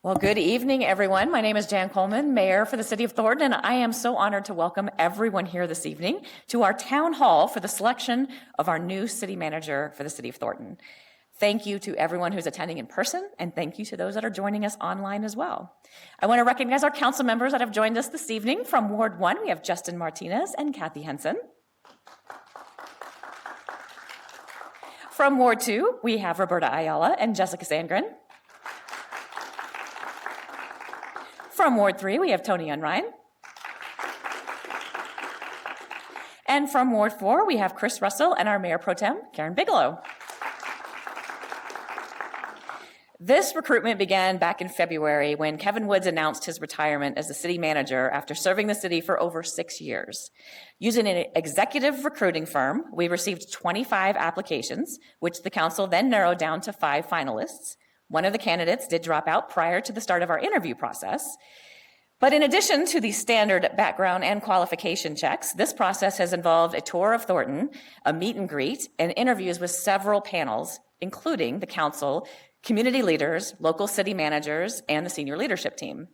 Well, good evening, everyone. My name is Jan Coleman, Mayor for the City of Thornton, and I am so honored to welcome everyone here this evening to our town hall for the selection of our new city manager for the City of Thornton. Thank you to everyone who's attending in person, and thank you to those that are joining us online as well. I want to recognize our council members that have joined us this evening. From Ward 1, we have Justin Martinez and Kathy Henson. From Ward 2, we have Roberta Ayala and Jessica Sandgren. From Ward 3, we have Tony Unrein. And from Ward 4, we have Chris Russell and our Mayor Pro Tem, Karen Bigelow. This recruitment began back in February when Kevin Woods announced his retirement as the city manager after serving the city for over 6 years. Using an executive recruiting firm, we received 25 applications, which the council then narrowed down to 5 finalists. One of the candidates did drop out prior to the start of our interview process. But in addition to the standard background and qualification checks, this process has involved a tour of Thornton, a meet and greet, and interviews with several panels, including the council, community leaders, local city managers, and the senior leadership team.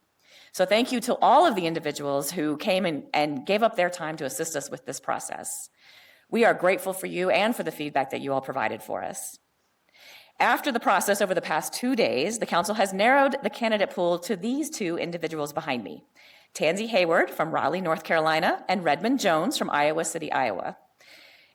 So thank you to all of the individuals who came and gave up their time to assist us with this process. We are grateful for you and for the feedback that you all provided for us. After the process over the past 2 days, the council has narrowed the candidate pool to these 2 individuals behind me, Tansy Hayward from Raleigh, North Carolina, and Redmond Jones from Iowa City, Iowa.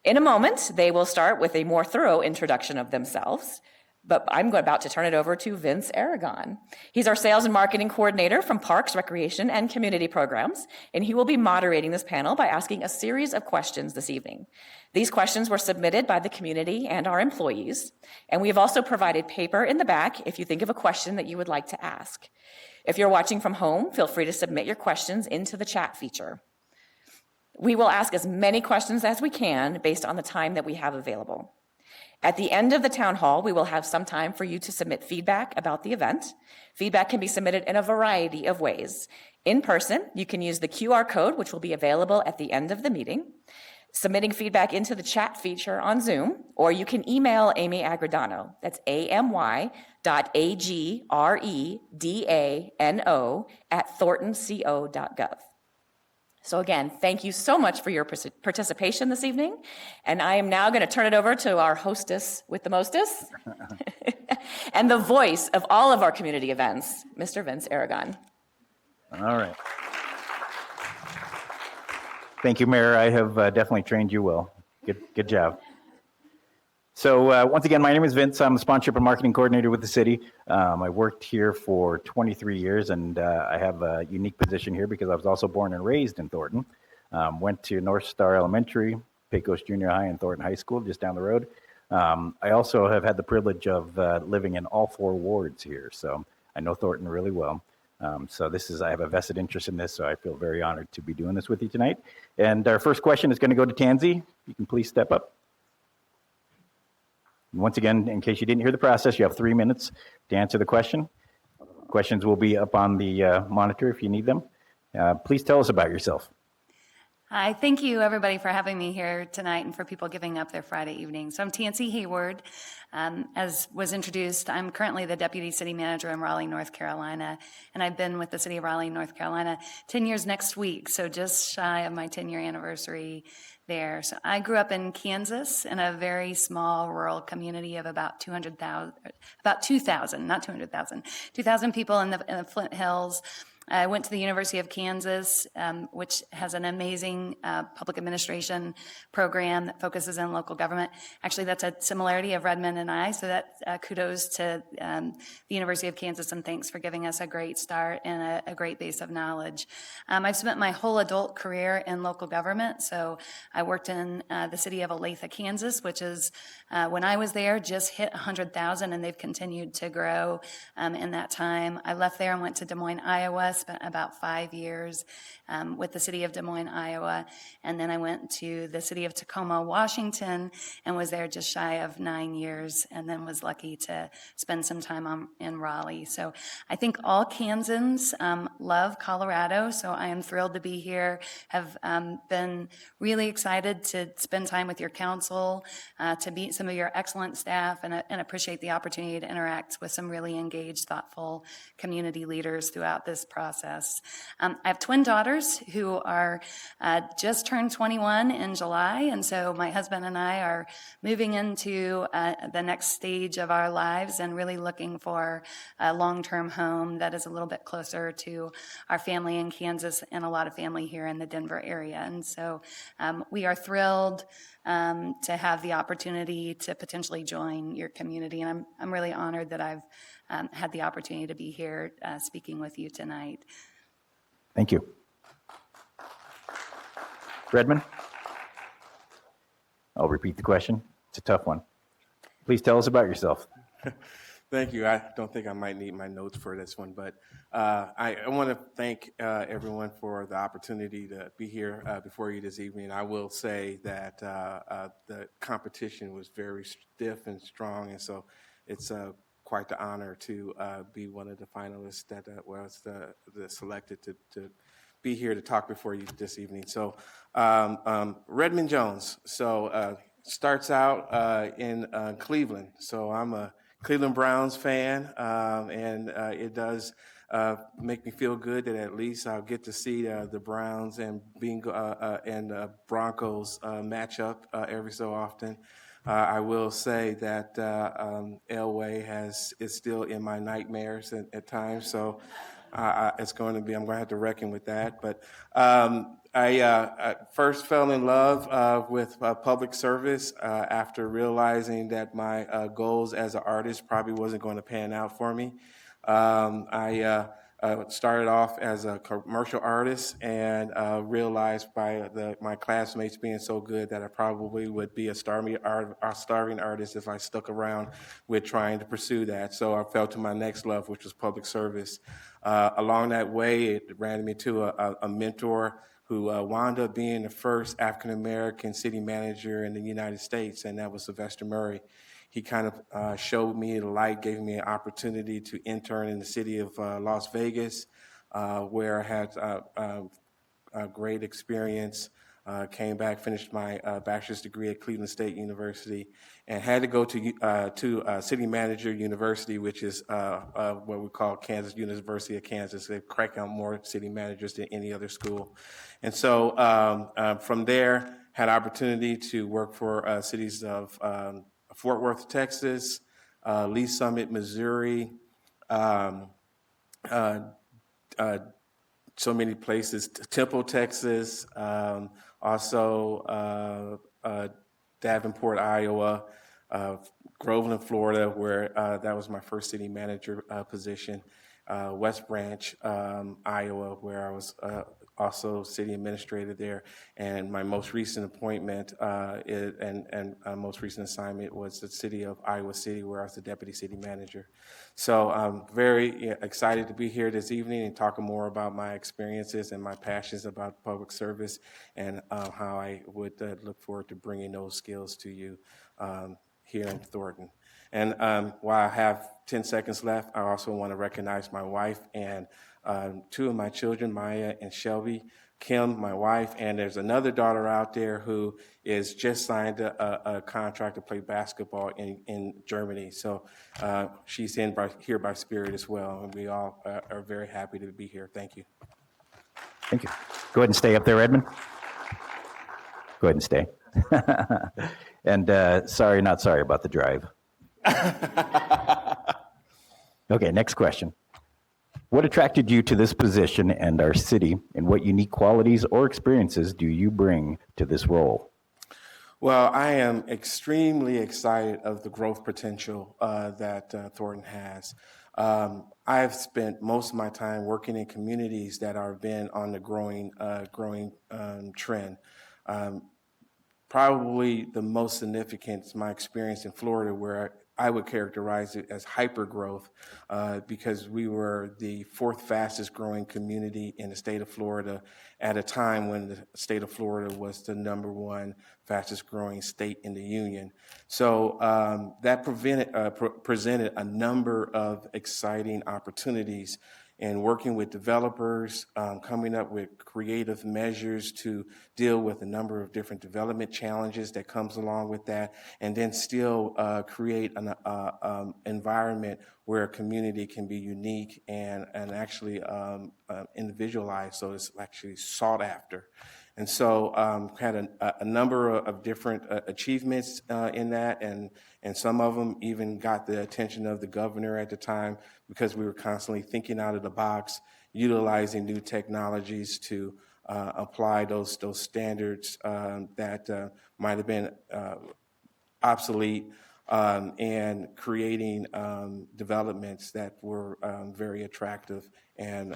In a moment, they will start with a more thorough introduction of themselves, but I'm about to turn it over to Vince Aragon. He's our sales and marketing coordinator from Parks, Recreation, and Community Programs, and he will be moderating this panel by asking a series of questions this evening. These questions were submitted by the community and our employees, and we have also provided paper in the back if you think of a question that you would like to ask. If you're watching from home, feel free to submit your questions into the chat feature. We will ask as many questions as we can based on the time that we have available. At the end of the town hall, we will have some time for you to submit feedback about the event. Feedback can be submitted in a variety of ways. In person, you can use the QR code, which will be available at the end of the meeting, submitting feedback into the chat feature on Zoom, or you can email Amy Agredano. That's amy.agredano@thorntonco.gov. So again, thank you so much for your participation this evening. And I am now going to turn it over to our hostess with the mostest and the voice of all of our community events, Mr. Vince Aragon. All right. Thank you, Mayor. I have definitely trained you well. Good job. So once again, my name is Vince. I'm the sponsorship and marketing coordinator with the city. I worked here for 23 years, and I have a unique position here because I was also born and raised in Thornton. Went to North Star Elementary, Pecos Junior High, and Thornton High School just down the road. I also have had the privilege of living in all 4 wards here, so I know Thornton really well. So I have a vested interest in this, so I feel very honored to be doing this with you tonight. And our first question is going to go to Tansy. You can please step up. Once again, in case you didn't hear the process, you have 3 minutes to answer the question. Questions will be up on the monitor if you need them. Please tell us about yourself. Hi, thank you everybody for having me here tonight and for people giving up their Friday evening. So I'm Tansy Hayward. As was introduced, I'm currently the Deputy City Manager in Raleigh, North Carolina, and I've been with the City of Raleigh, North Carolina 10 years next week, so just shy of my 10-year anniversary there. So I grew up in Kansas in a very small rural community of about 2,000 people in the Flint Hills. I went to the University of Kansas, which has an amazing public administration program that focuses on local government. Actually, that's a similarity of Redmond and I, so that kudos to the University of Kansas, and thanks for giving us a great start and a great base of knowledge. I've spent my whole adult career in local government, so I worked in the city of Olathe, Kansas, which is, when I was there, just hit 100,000, and they've continued to grow in that time. I left there and went to Des Moines, Iowa, spent about 5 years with the city of Des Moines, Iowa, and then I went to the city of Tacoma, Washington, and was there just shy of 9 years, and then was lucky to spend some time in Raleigh. So I think all Kansans love Colorado, so I am thrilled to be here. Have been really excited to spend time with your council, to meet some of your excellent staff, and appreciate the opportunity to interact with some really engaged, thoughtful community leaders throughout this process. I have twin daughters who are just turned 21 in July, and so my husband and I are moving into the next stage of our lives and really looking for a long-term home that is a little bit closer to our family in Kansas and a lot of family here in the Denver area. And so we are thrilled to have the opportunity to potentially join your community. And I'm really honored that I've had the opportunity to be here speaking with you tonight. Thank you. Redmond? I'll repeat the question. It's a tough one. Please tell us about yourself. Thank you. I don't think I might need my notes for this one, but I want to thank everyone for the opportunity to be here before you this evening. I will say that the competition was very stiff and strong, and so it's quite the honor to be one of the finalists that was the selected to be here to talk before you this evening. So Redmond Jones. So starts out in Cleveland. So I'm a Cleveland Browns fan, and it does make me feel good that at least I'll get to see the Browns and Broncos match up every so often. I will say that Elway is still in my nightmares at times, so it's going to be, I'm going to have to reckon with that. But I first fell in love with public service after realizing that my goals as an artist probably wasn't going to pan out for me. I started off as a commercial artist and realized by my classmates being so good that I probably would be a starving artist if I stuck around with trying to pursue that. So I fell to my next love, which was public service. Along that way, it ran me to a mentor who wound up being the first African-American city manager in the United States, and that was Sylvester Murray. He kind of showed me the light, gave me an opportunity to intern in the city of Las Vegas, where I had a great experience. Came back, finished my bachelor's degree at Cleveland State University, and had to go to City Manager University, which is what we call Kansas University of Kansas. They crack out more city managers than any other school. And so from there, had opportunity to work for cities of Fort Worth, Texas, Lee Summit, Missouri, so many places, Temple, Texas, also Davenport, Iowa, Groveland, Florida, where that was my first city manager position, West Branch, Iowa, where I was also city administrator there, and my most recent appointment and most recent assignment was the city of Iowa City, where I was the deputy city manager. So I'm very excited to be here this evening and talk more about my experiences and my passions about public service and how I would look forward to bringing those skills to you here in Thornton. And while I have 10 seconds left, I also want to recognize my wife and two of my children, Maya and Shelby, Kim, my wife, and there's another daughter out there who is just signed a contract to play basketball in Germany. So she's here by spirit as well, and we all are very happy to be here. Thank you. Thank you. Go ahead and stay up there, Edmund. Go ahead and stay. And sorry, not sorry about the drive. Okay, next question. What attracted you to this position and our city, and what unique qualities or experiences do you bring to this role? Well, I am extremely excited of the growth potential that Thornton has. I've spent most of my time working in communities that are been on the growing trend. Probably the most significant is my experience in Florida, where I would characterize it as hyper growth because we were the fourth fastest growing community in the state of Florida at a time when the state of Florida was the #1 fastest growing state in the union. So that presented a number of exciting opportunities in working with developers, coming up with creative measures to deal with a number of different development challenges that comes along with that, and then still create an environment where a community can be unique and actually individualized, so it's actually sought after. And so had a number of different achievements in that, and some of them even got the attention of the governor at the time because we were constantly thinking out of the box, utilizing new technologies to apply those standards that might have been obsolete and creating developments that were very attractive and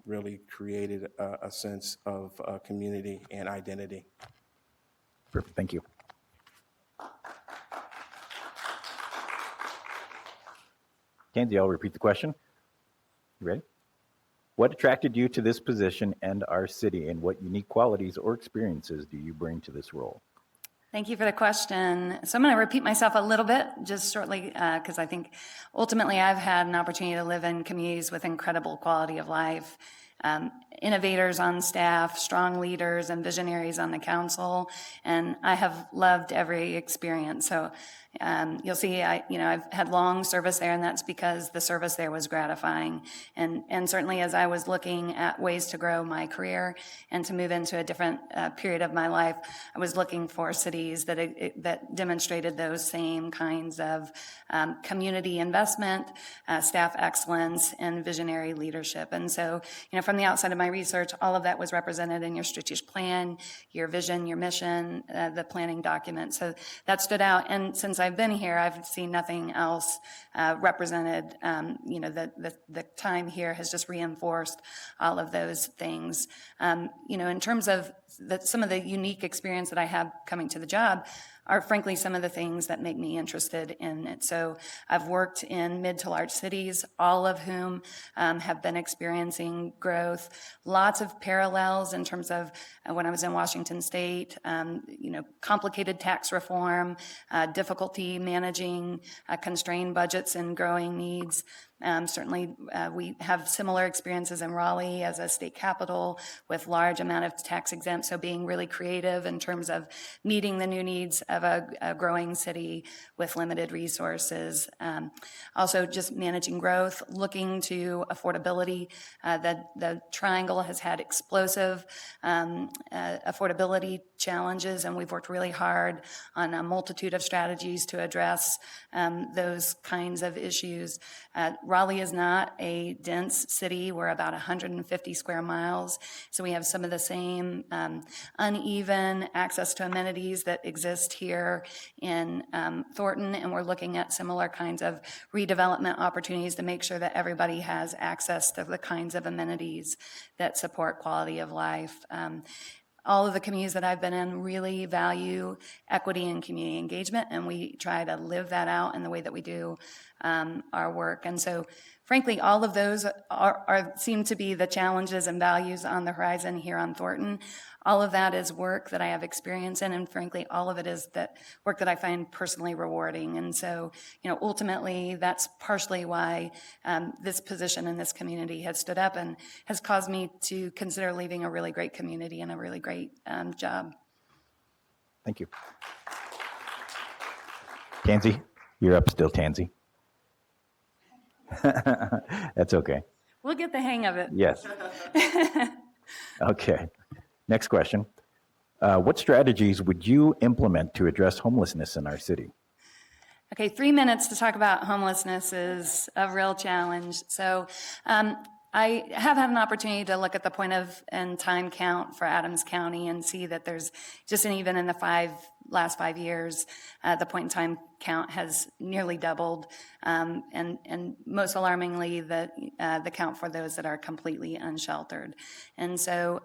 really created a sense of community and identity. Perfect. Thank you. Kenzie, I'll repeat the question. You ready? What attracted you to this position and our city, and what unique qualities or experiences do you bring to this role? Thank you for the question. So I'm going to repeat myself a little bit just shortly because I think ultimately I've had an opportunity to live in communities with incredible quality of life, innovators on staff, strong leaders, and visionaries on the council, and I have loved every experience. So you'll see, I've had long service there, and that's because the service there was gratifying. And certainly as I was looking at ways to grow my career and to move into a different period of my life, I was looking for cities that demonstrated those same kinds of community investment, staff excellence, and visionary leadership. And so, from the outside of my research, all of that was represented in your strategic plan, your vision, your mission, the planning document. So that stood out. And since I've been here, I've seen nothing else represented. The time here has just reinforced all of those things. In terms of some of the unique experience that I have coming to the job are frankly some of the things that make me interested in it. So I've worked in mid to large cities, all of whom have been experiencing growth, lots of parallels in terms of when I was in Washington State, complicated tax reform, difficulty managing constrained budgets and growing needs. Certainly, we have similar experiences in Raleigh as a state capital with large amount of tax exempt, so being really creative in terms of meeting the new needs of a growing city with limited resources. Also, just managing growth, looking to affordability. The triangle has had explosive affordability challenges, and we've worked really hard on a multitude of strategies to address those kinds of issues. Raleigh is not a dense city. We're about 150 square miles, so we have some of the same uneven access to amenities that exist here in Thornton, and we're looking at similar kinds of redevelopment opportunities to make sure that everybody has access to the kinds of amenities that support quality of life. All of the communities that I've been in really value equity and community engagement, and we try to live that out in the way that we do our work. And so, frankly, all of those seem to be the challenges and values on the horizon here on Thornton. All of that is work that I have experience in, and frankly, all of it is that work that I find personally rewarding. And so, ultimately, that's partially why this position in this community has stood up and has caused me to consider leaving a really great community and a really great job. Thank you. Tansy, you're up still, Tansy. That's okay. We'll get the hang of it. Yes. Okay. Next question. What strategies would you implement to address homelessness in our city? Okay, 3 minutes to talk about homelessness is a real challenge. So I have had an opportunity to look at the point of and time count for Adams County and see that there's just even in the 5 last 5 years, the point-in-time count has nearly doubled, and most alarmingly, the count for those that are completely unsheltered. And so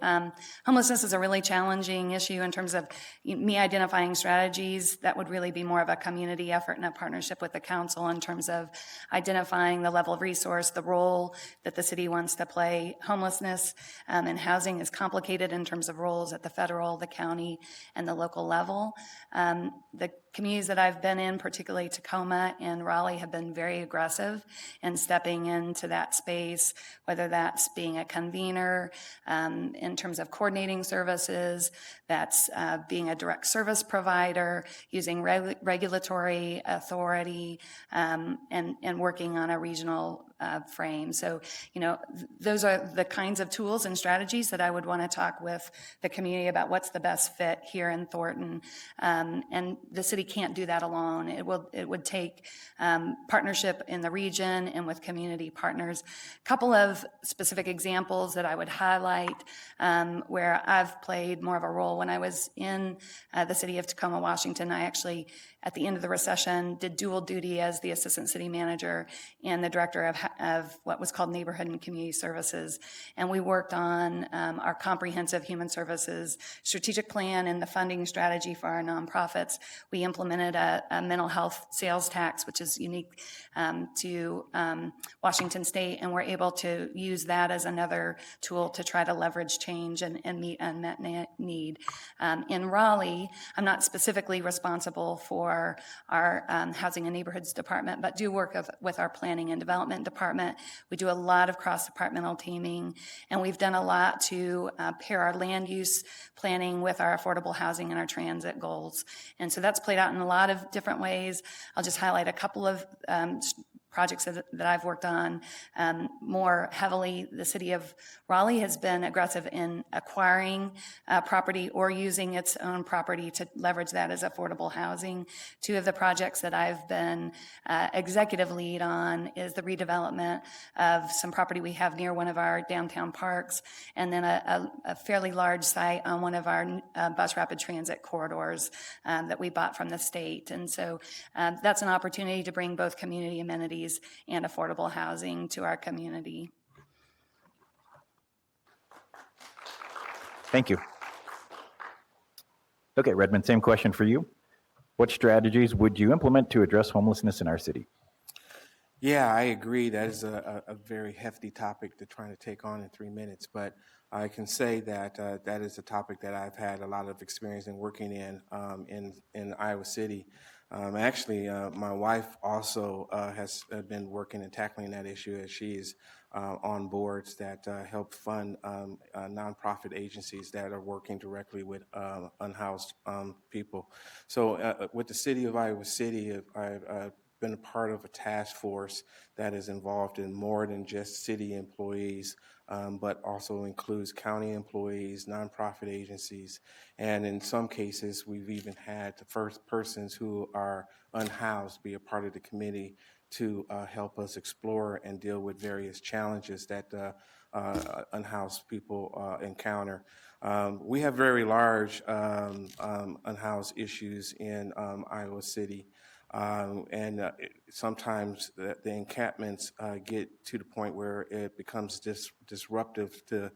homelessness is a really challenging issue in terms of me identifying strategies. That would really be more of a community effort and a partnership with the council in terms of identifying the level of resource, the role that the city wants to play. Homelessness and housing is complicated in terms of roles at the federal, the county, and the local level. The communities that I've been in, particularly Tacoma and Raleigh, have been very aggressive in stepping into that space, whether that's being a convener in terms of coordinating services, that's being a direct service provider, using regulatory authority, and working on a regional frame. So, those are the kinds of tools and strategies that I would want to talk with the community about what's the best fit here in Thornton. And the city can't do that alone. It would take partnership in the region and with community partners. A couple of specific examples that I would highlight where I've played more of a role. When I was in the city of Tacoma, Washington, I actually, at the end of the recession, did dual duty as the assistant city manager and the director of what was called Neighborhood and Community Services. And we worked on our comprehensive human services strategic plan and the funding strategy for our nonprofits. We implemented a mental health sales tax, which is unique to Washington State, and we're able to use that as another tool to try to leverage change and meet unmet need. In Raleigh, I'm not specifically responsible for our Housing and Neighborhoods Department, but do work with our Planning and Development Department. We do a lot of cross-departmental teaming, and we've done a lot to pair our land use planning with our affordable housing and our transit goals. And so that's played out in a lot of different ways. I'll just highlight a couple of projects that I've worked on more heavily. The city of Raleigh has been aggressive in acquiring property or using its own property to leverage that as affordable housing. Two of the projects that I've been executive lead on is the redevelopment of some property we have near one of our downtown parks, and then a fairly large site on one of our bus rapid transit corridors that we bought from the state. And so that's an opportunity to bring both community amenities and affordable housing to our community. Thank you. Okay, Redmond, same question for you. What strategies would you implement to address homelessness in our city? Yeah, I agree. That is a very hefty topic to try to take on in 3 minutes, but I can say that that is a topic that I've had a lot of experience in working in Iowa City. Actually, my wife also has been working and tackling that issue as she's on boards that help fund nonprofit agencies that are working directly with unhoused people. So with the city of Iowa City, I've been a part of a task force that is involved in more than just city employees, but also includes county employees, nonprofit agencies, and in some cases, we've even had the first persons who are unhoused be a part of the committee to help us explore and deal with various challenges that unhoused people encounter. We have very large unhoused issues in Iowa City. Sometimes the encampments get to the point where it becomes disruptive to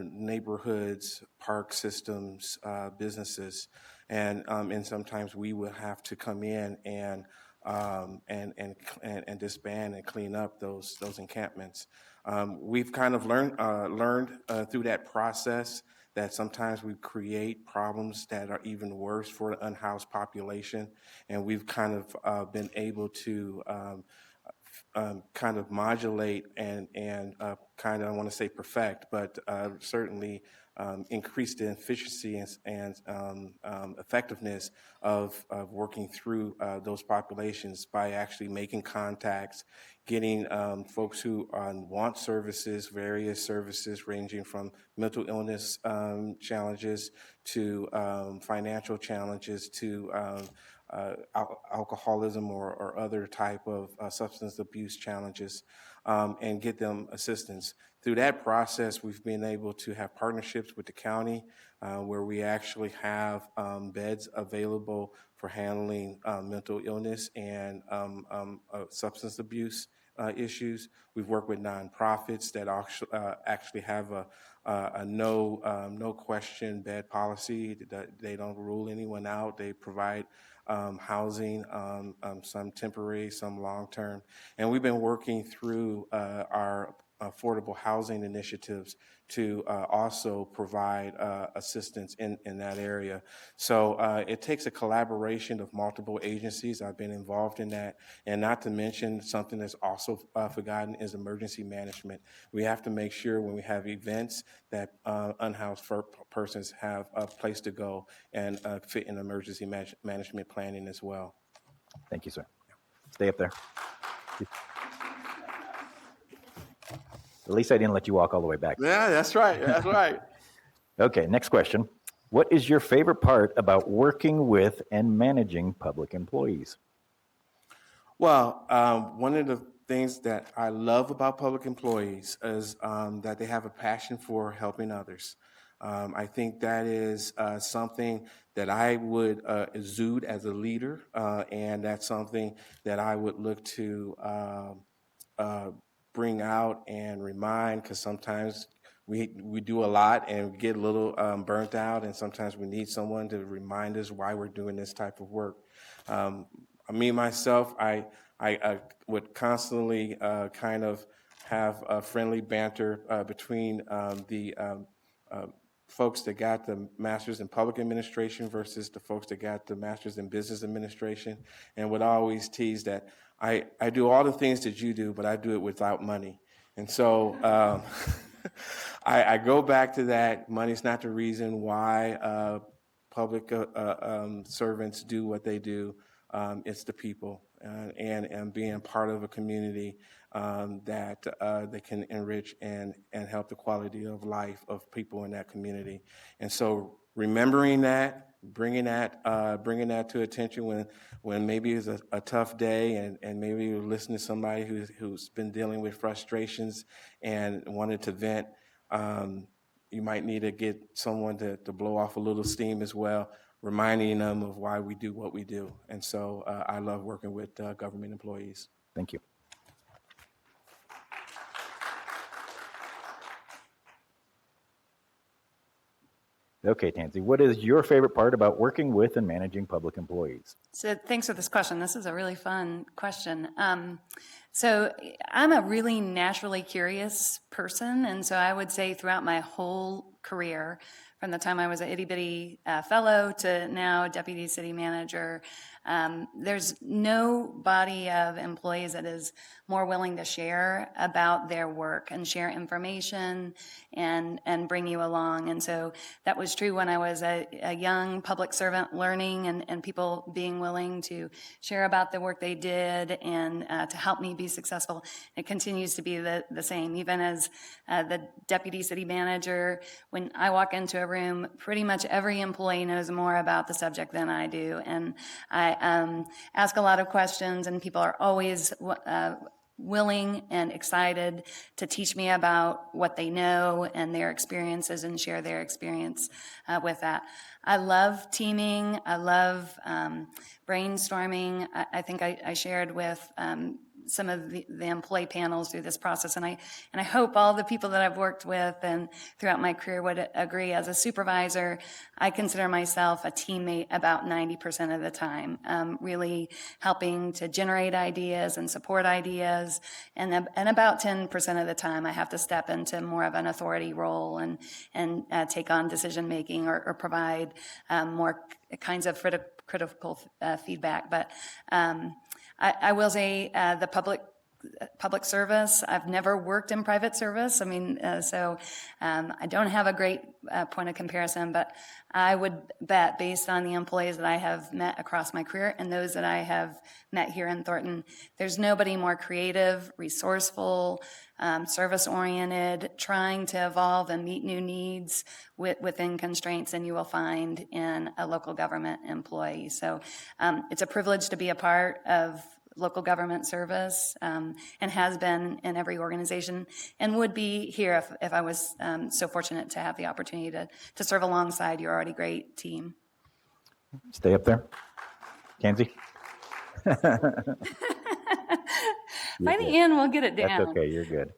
neighborhoods, park systems, businesses, and sometimes we will have to come in and disband and clean up those encampments. We've kind of learned through that process that sometimes we create problems that are even worse for the unhoused population, and we've kind of been able to kind of modulate and kind of, I want to say perfect, but certainly increase the efficiency and effectiveness of working through those populations by actually making contacts, getting folks who want services, various services ranging from mental illness challenges to financial challenges to alcoholism or other type of substance abuse challenges. and get them assistance. Through that process, we've been able to have partnerships with the county where we actually have beds available for handling mental illness and substance abuse issues. We've worked with nonprofits that actually have a no question bed policy. They don't rule anyone out. They provide housing, some temporary, some long-term. And we've been working through our affordable housing initiatives to also provide assistance in that area. So it takes a collaboration of multiple agencies. I've been involved in that. And not to mention something that's also forgotten is emergency management. We have to make sure when we have events that unhoused persons have a place to go and fit in emergency management planning as well. Thank you, sir. Stay up there. At least I didn't let you walk all the way back. Yeah, that's right. That's right. Okay, next question. What is your favorite part about working with and managing public employees? Well, one of the things that I love about public employees is that they have a passion for helping others. I think that is something that I would exude as a leader, and that's something that I would look to bring out and remind, because sometimes we do a lot and get a little burnt out, and sometimes we need someone to remind us why we're doing this type of work. Me, myself, I would constantly kind of have a friendly banter between the folks that got the master's in public administration versus the folks that got the master's in business administration, and would always tease that I do all the things that you do, but I do it without money. And so I go back to that. Money's not the reason why public servants do what they do. It's the people and being part of a community that they can enrich and help the quality of life of people in that community. And so remembering that, bringing that to attention when maybe it's a tough day and maybe you listen to somebody who's been dealing with frustrations and wanted to vent. You might need to get someone to blow off a little steam as well, reminding them of why we do what we do. And so I love working with government employees. Thank you. Okay, Tansy, what is your favorite part about working with and managing public employees? So thanks for this question. This is a really fun question. So I'm a really naturally curious person, and so I would say throughout my whole career, from the time I was an itty-bitty fellow to now deputy city manager, there's no body of employees that is more willing to share about their work and share information and bring you along. And so that was true when I was a young public servant learning and people being willing to share about the work they did and to help me be successful. It continues to be the same. Even as the deputy city manager, when I walk into a room, pretty much every employee knows more about the subject than I do. And I ask a lot of questions, and people are always willing and excited to teach me about what they know and their experiences and share their experience with that. I love teaming. I love brainstorming. I think I shared with some of the employee panels through this process, and I hope all the people that I've worked with and throughout my career would agree. As a supervisor, I consider myself a teammate about 90% of the time, really helping to generate ideas and support ideas, and about 10% of the time I have to step into more of an authority role and take on decision making or provide more kinds of critical feedback. But I will say the public service, I've never worked in private service. I mean, so I don't have a great point of comparison, but I would bet based on the employees that I have met across my career and those that I have met here in Thornton, there's nobody more creative, resourceful, service-oriented, trying to evolve and meet new needs within constraints than you will find in a local government employee. So it's a privilege to be a part of local government service, and has been in every organization, and would be here if I was so fortunate to have the opportunity to serve alongside your already great team. Stay up there. Kenzie? By the end, we'll get it down. That's okay, you're good.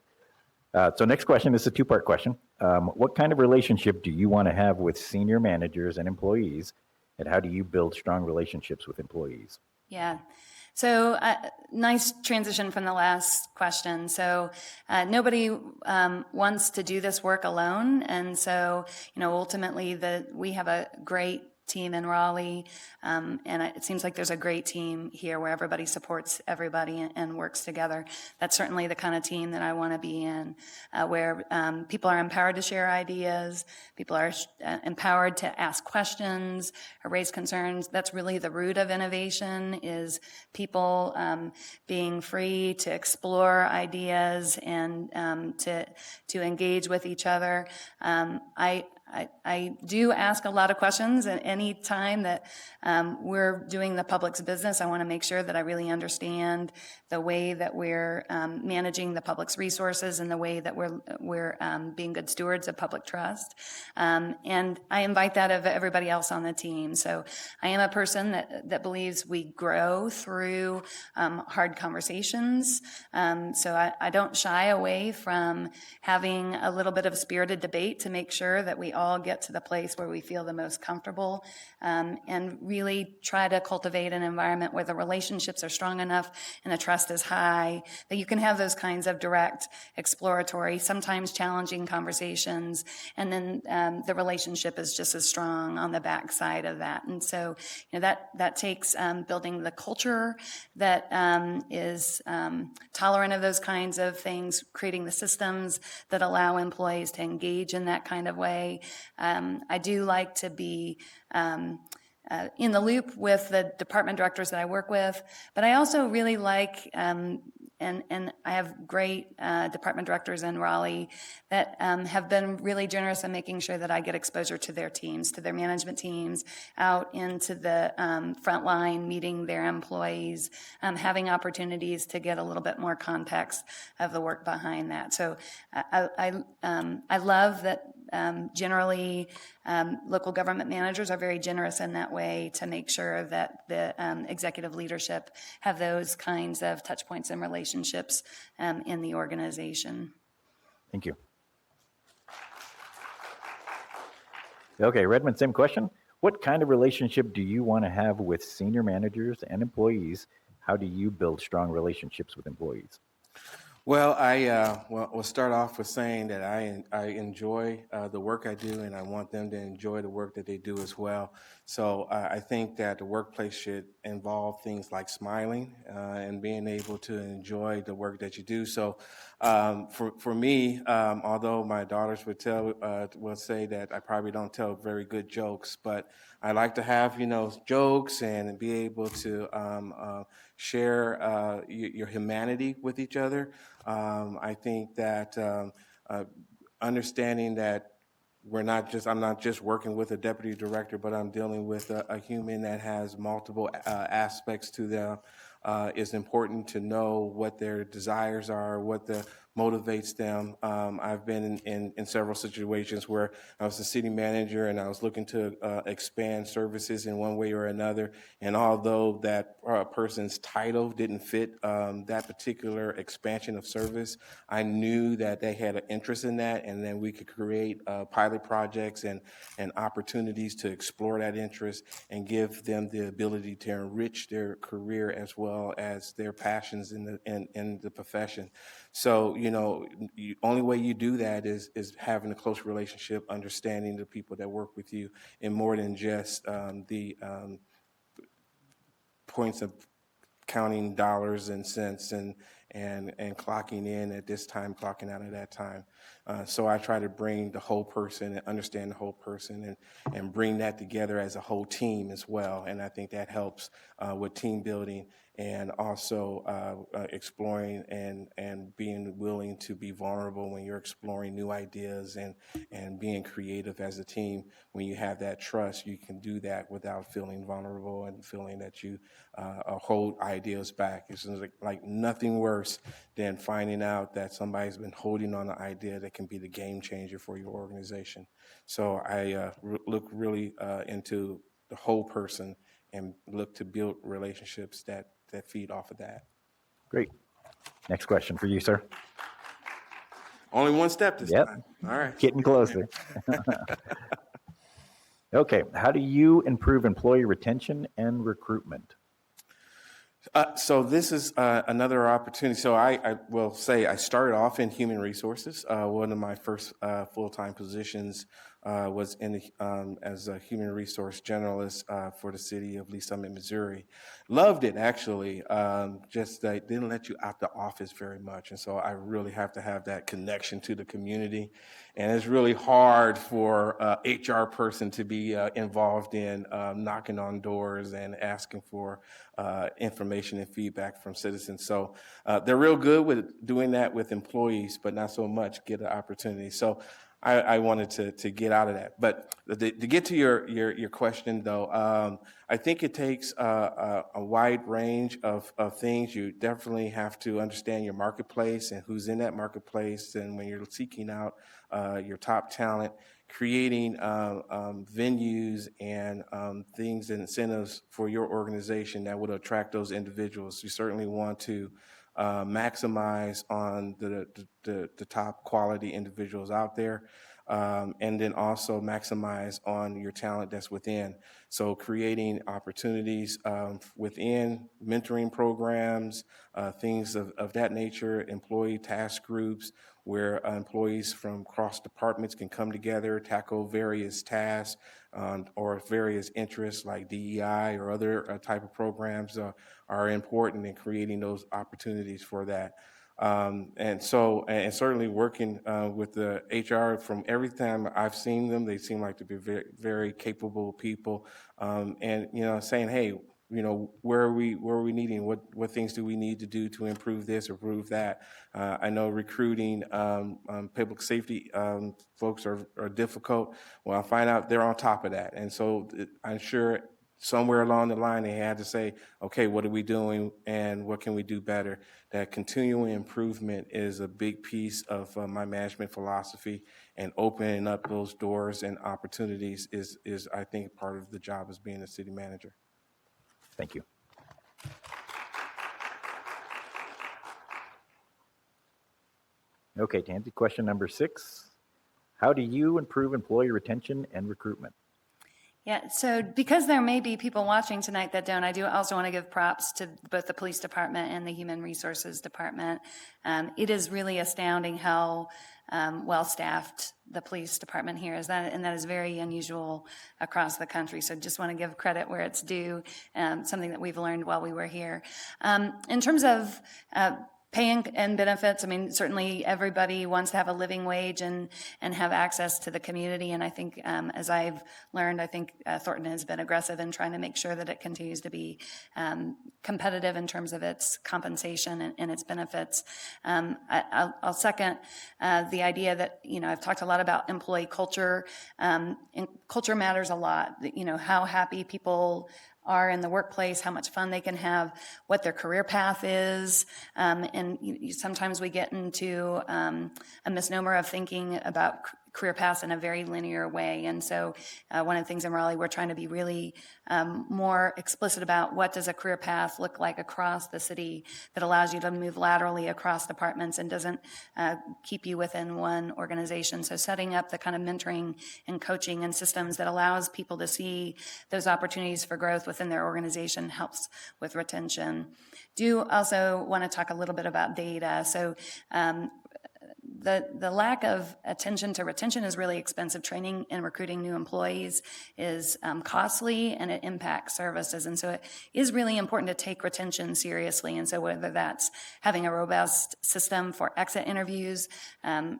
So next question is a two-part question. What kind of relationship do you want to have with senior managers and employees, and how do you build strong relationships with employees? Yeah. So nice transition from the last question. So nobody wants to do this work alone. And so, ultimately we have a great team in Raleigh, and it seems like there's a great team here where everybody supports everybody and works together. That's certainly the kind of team that I want to be in, where people are empowered to share ideas, people are empowered to ask questions or raise concerns. That's really the root of innovation, is people being free to explore ideas and to engage with each other. I do ask a lot of questions, and any time that we're doing the public's business, I want to make sure that I really understand the way that we're managing the public's resources and the way that we're being good stewards of public trust. And I invite that of everybody else on the team. So I am a person that believes we grow through hard conversations. So I don't shy away from having a little bit of spirited debate to make sure that we all get to the place where we feel the most comfortable, and really try to cultivate an environment where the relationships are strong enough and the trust is high that you can have those kinds of direct, exploratory, sometimes challenging conversations, and then the relationship is just as strong on the backside of that. And so, that takes building the culture that is tolerant of those kinds of things, creating the systems that allow employees to engage in that kind of way. I do like to be in the loop with the department directors that I work with, but I also really like, and I have great department directors in Raleigh that have been really generous in making sure that I get exposure to their teams, to their management teams, out into the front line, meeting their employees, having opportunities to get a little bit more context of the work behind that. So I love that generally local government managers are very generous in that way to make sure that the executive leadership have those kinds of touch points and relationships in the organization. Thank you. Okay, Redmond, same question. What kind of relationship do you want to have with senior managers and employees? How do you build strong relationships with employees? Well, we'll start off with saying that I enjoy the work I do, and I want them to enjoy the work that they do as well. So I think that the workplace should involve things like smiling and being able to enjoy the work that you do. So for me, although my daughters will say that I probably don't tell very good jokes, but I like to have jokes and be able to share your humanity with each other. I think that understanding that I'm not just working with a deputy director, but I'm dealing with a human that has multiple aspects to them. It's important to know what their desires are, what motivates them. I've been in several situations where I was the city manager and I was looking to expand services in one way or another. And although that person's title didn't fit that particular expansion of service, I knew that they had an interest in that, and then we could create pilot projects and opportunities to explore that interest and give them the ability to enrich their career as well as their passions in the profession. So, only way you do that is having a close relationship, understanding the people that work with you, and more than just the points of counting dollars and cents and clocking in at this time, clocking out at that time. So I try to bring the whole person and understand the whole person and bring that together as a whole team as well. And I think that helps with team building and also exploring and being willing to be vulnerable when you're exploring new ideas and being creative as a team. When you have that trust, you can do that without feeling vulnerable and feeling that you hold ideas back. It's like nothing worse than finding out that somebody's been holding on an idea that can be the game changer for your organization. So I look really into the whole person and look to build relationships that feed off of that. Great. Next question for you, sir. Only one step this time. All right. Getting closer. Okay. How do you improve employee retention and recruitment? So this is another opportunity. So I will say I started off in human resources. One of my first full-time positions was as a human resource generalist for the city of Lee Summit, Missouri. Loved it, actually. Just they didn't let you out the office very much. And so I really have to have that connection to the community. And it's really hard for HR person to be involved in knocking on doors and asking for information and feedback from citizens. So they're real good with doing that with employees, but not so much get an opportunity. So I wanted to get out of that. But to get to your question, though, I think it takes a wide range of things. You definitely have to understand your marketplace and who's in that marketplace. And when you're seeking out your top talent, creating venues and things and incentives for your organization that would attract those individuals. You certainly want to maximize on the top quality individuals out there, and then also maximize on your talent that's within. So creating opportunities within mentoring programs, things of that nature, employee task groups, where employees from cross departments can come together, tackle various tasks or various interests like DEI or other type of programs are important in creating those opportunities for that. And certainly working with the HR, from every time I've seen them, they seem like to be very, very capable people. And, saying, hey, where are we needing? What things do we need to do to improve this or improve that? I know recruiting public safety folks are difficult. Well, I find out they're on top of that. And so I'm sure somewhere along the line, they had to say, okay, what are we doing and what can we do better? That continuing improvement is a big piece of my management philosophy, and opening up those doors and opportunities is, I think, part of the job as being a city manager. Thank you. Okay, Tansy, question number 6. How do you improve employee retention and recruitment? Yeah, so because there may be people watching tonight that don't, I do also want to give props to both the police department and the human resources department. It is really astounding how well-staffed the police department here is, and that is very unusual across the country. So just want to give credit where it's due, something that we've learned while we were here. In terms of pay and benefits, I mean, certainly everybody wants to have a living wage and have access to the community. And I think, as I've learned, I think Thornton has been aggressive in trying to make sure that it continues to be competitive in terms of its compensation and its benefits. I'll second the idea that, I've talked a lot about employee culture. And culture matters a lot. How happy people are in the workplace, how much fun they can have, what their career path is. And sometimes we get into a misnomer of thinking about career paths in a very linear way. And so one of the things in Raleigh, we're trying to be really more explicit about what does a career path look like across the city that allows you to move laterally across departments and doesn't keep you within one organization. So setting up the kind of mentoring and coaching and systems that allows people to see those opportunities for growth within their organization helps with retention. Do also want to talk a little bit about data. So the lack of attention to retention is really expensive. Training and recruiting new employees is costly, and it impacts services. And so it is really important to take retention seriously. And so whether that's having a robust system for exit interviews,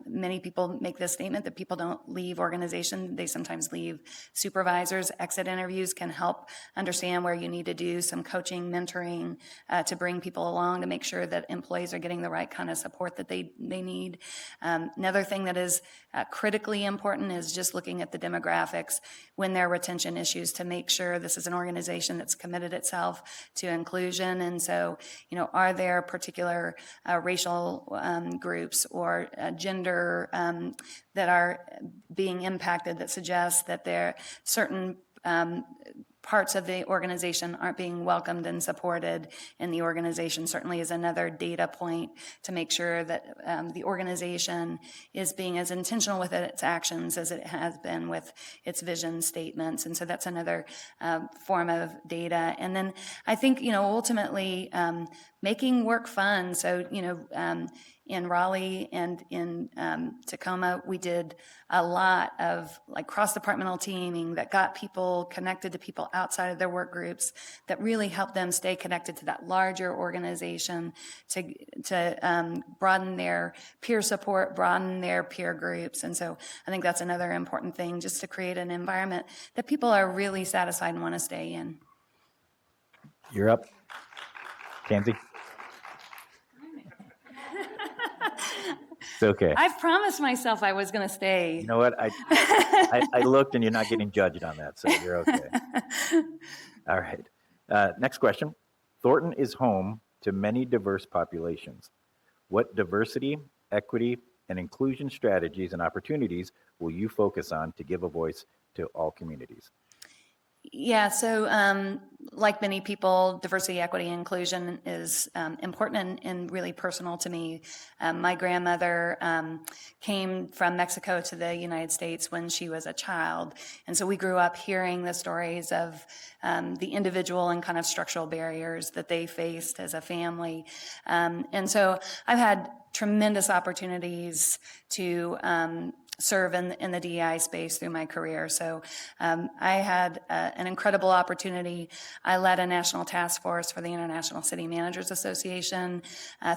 many people make this statement that people don't leave organizations, they sometimes leave supervisors. Exit interviews can help understand where you need to do some coaching, mentoring to bring people along to make sure that employees are getting the right kind of support that they need. Another thing that is critically important is just looking at the demographics when there are retention issues to make sure this is an organization that's committed itself to inclusion. And so, are there particular racial groups or gender that are being impacted that suggest that there are certain parts of the organization aren't being welcomed and supported in the organization. Certainly is another data point to make sure that the organization is being as intentional with its actions as it has been with its vision statements. And so that's another form of data. And then I think, ultimately making work fun. So, in Raleigh and in Tacoma, we did a lot of cross-departmental teaming that got people connected to people outside of their work groups that really helped them stay connected to that larger organization to broaden their peer support, broaden their peer groups. And so I think that's another important thing, just to create an environment that people are really satisfied and want to stay in. You're up. Tansy? It's okay. I've promised myself I was going to stay. You know what? I looked, and you're not getting judged on that, so you're okay. All right. Next question. Thornton is home to many diverse populations. What diversity, equity, and inclusion strategies and opportunities will you focus on to give a voice to all communities? Yeah, so like many people, diversity, equity, and inclusion is important and really personal to me. My grandmother came from Mexico to the United States when she was a child. And so we grew up hearing the stories of the individual and kind of structural barriers that they faced as a family. And so I've had tremendous opportunities to serve in the DEI space through my career. So I had an incredible opportunity. I led a national task force for the International City Managers Association,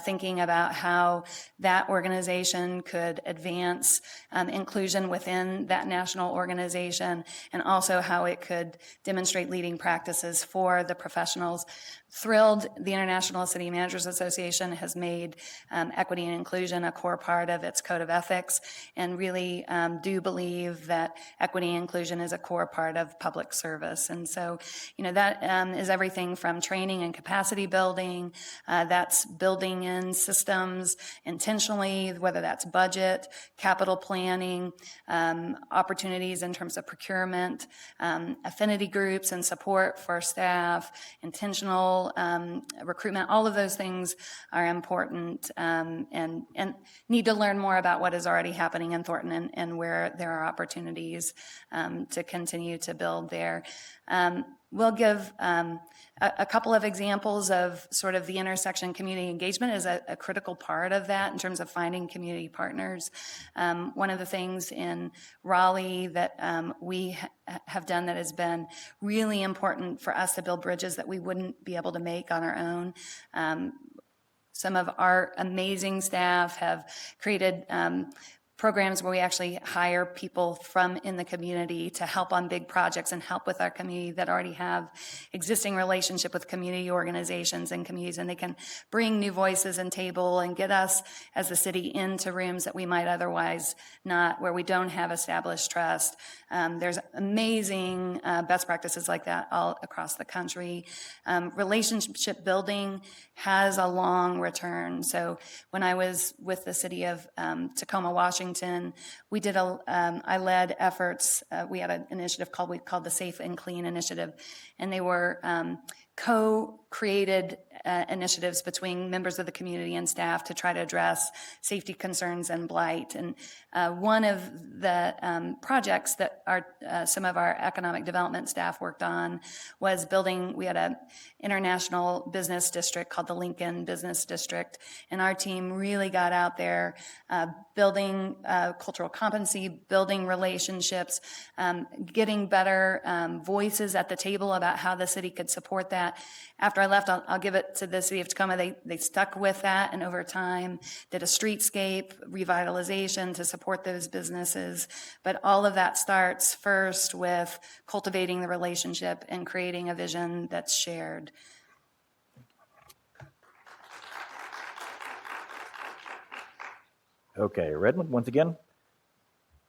thinking about how that organization could advance inclusion within that national organization, and also how it could demonstrate leading practices for the professionals. Thrilled, the International City Managers Association has made equity and inclusion a core part of its code of ethics, and really do believe that equity and inclusion is a core part of public service. And so, that is everything from training and capacity building, that's building in systems intentionally, whether that's budget, capital planning, opportunities in terms of procurement, affinity groups and support for staff, intentional recruitment. All of those things are important and need to learn more about what is already happening in Thornton and where there are opportunities to continue to build there. We'll give a couple of examples of sort of the intersection. Community engagement is a critical part of that in terms of finding community partners. One of the things in Raleigh that we have done that has been really important for us to build bridges that we wouldn't be able to make on our own. Some of our amazing staff have created programs where we actually hire people from in the community to help on big projects and help with our community that already have existing relationship with community organizations and communities, and they can bring new voices and table and get us as the city into rooms that we might otherwise not, where we don't have established trust. There's amazing best practices like that all across the country. Relationship building has a long return. So when I was with the city of Tacoma, Washington, we did I led efforts. We had an initiative called the Safe and Clean Initiative, and they were co-created initiatives between members of the community and staff to try to address safety concerns and blight. And one of the projects that some of our economic development staff worked on was building, we had an international business district called the Lincoln Business District, and our team really got out there building cultural competency, building relationships, getting better voices at the table about how the city could support that. After I left, I'll give it to the city of Tacoma. They stuck with that, and over time did a streetscape revitalization to support those businesses. But all of that starts first with cultivating the relationship and creating a vision that's shared. Okay, Redmond, once again.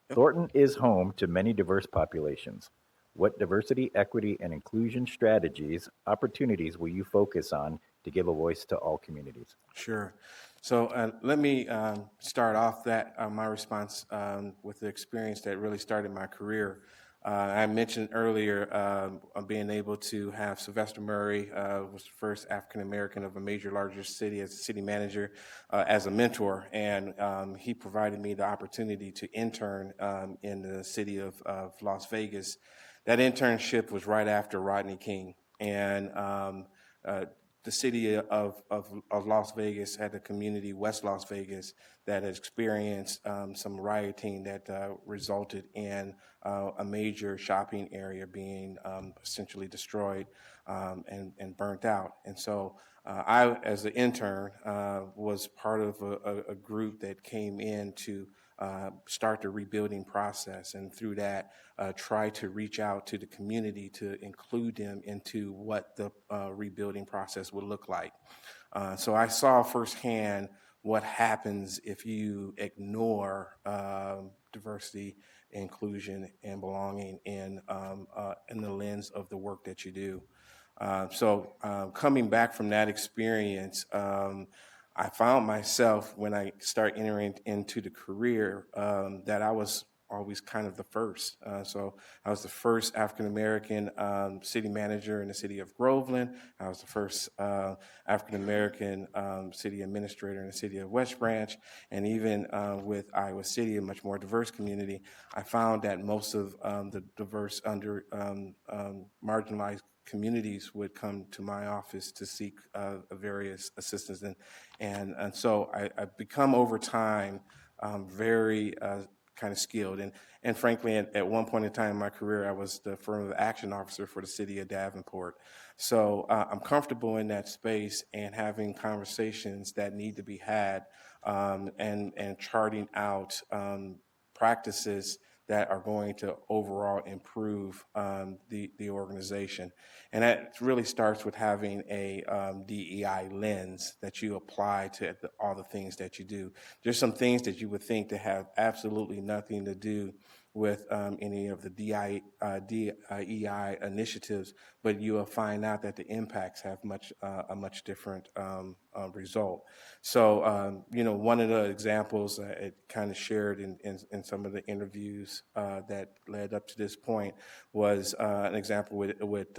Thornton is home to many diverse populations. What diversity, equity, and inclusion strategies, opportunities will you focus on to give a voice to all communities? Sure. So let me start off my response with the experience that really started my career. I mentioned earlier being able to have Sylvester Murray, was the first African American of a major larger city as a city manager, as a mentor, and he provided me the opportunity to intern in the city of Las Vegas. That internship was right after Rodney King, and the city of Las Vegas had a community, West Las Vegas, that had experienced some rioting that resulted in a major shopping area being essentially destroyed and burnt out. And so I, as an intern, was part of a group that came in to start the rebuilding process, and through that try to reach out to the community to include them into what the rebuilding process would look like. So I saw firsthand what happens if you ignore diversity, inclusion, and belonging in the lens of the work that you do. So coming back from that experience, I found myself, when I started entering into the career, that I was always kind of the first. So I was the first African-American city manager in the city of Groveland. I was the first African-American city administrator in the city of West Branch. And even with Iowa City, a much more diverse community, I found that most of the diverse marginalized communities would come to my office to seek various assistance. And so I've become over time very kind of skilled. And frankly, at one point in time in my career, I was the affirmative action officer for the city of Davenport. So I'm comfortable in that space and having conversations that need to be had and charting out practices that are going to overall improve the organization. And that really starts with having a DEI lens that you apply to all the things that you do. There's some things that you would think to have absolutely nothing to do with any of the DEI initiatives, but you will find out that the impacts have a much different result. So, one of the examples it kind of shared in some of the interviews that led up to this point was an example with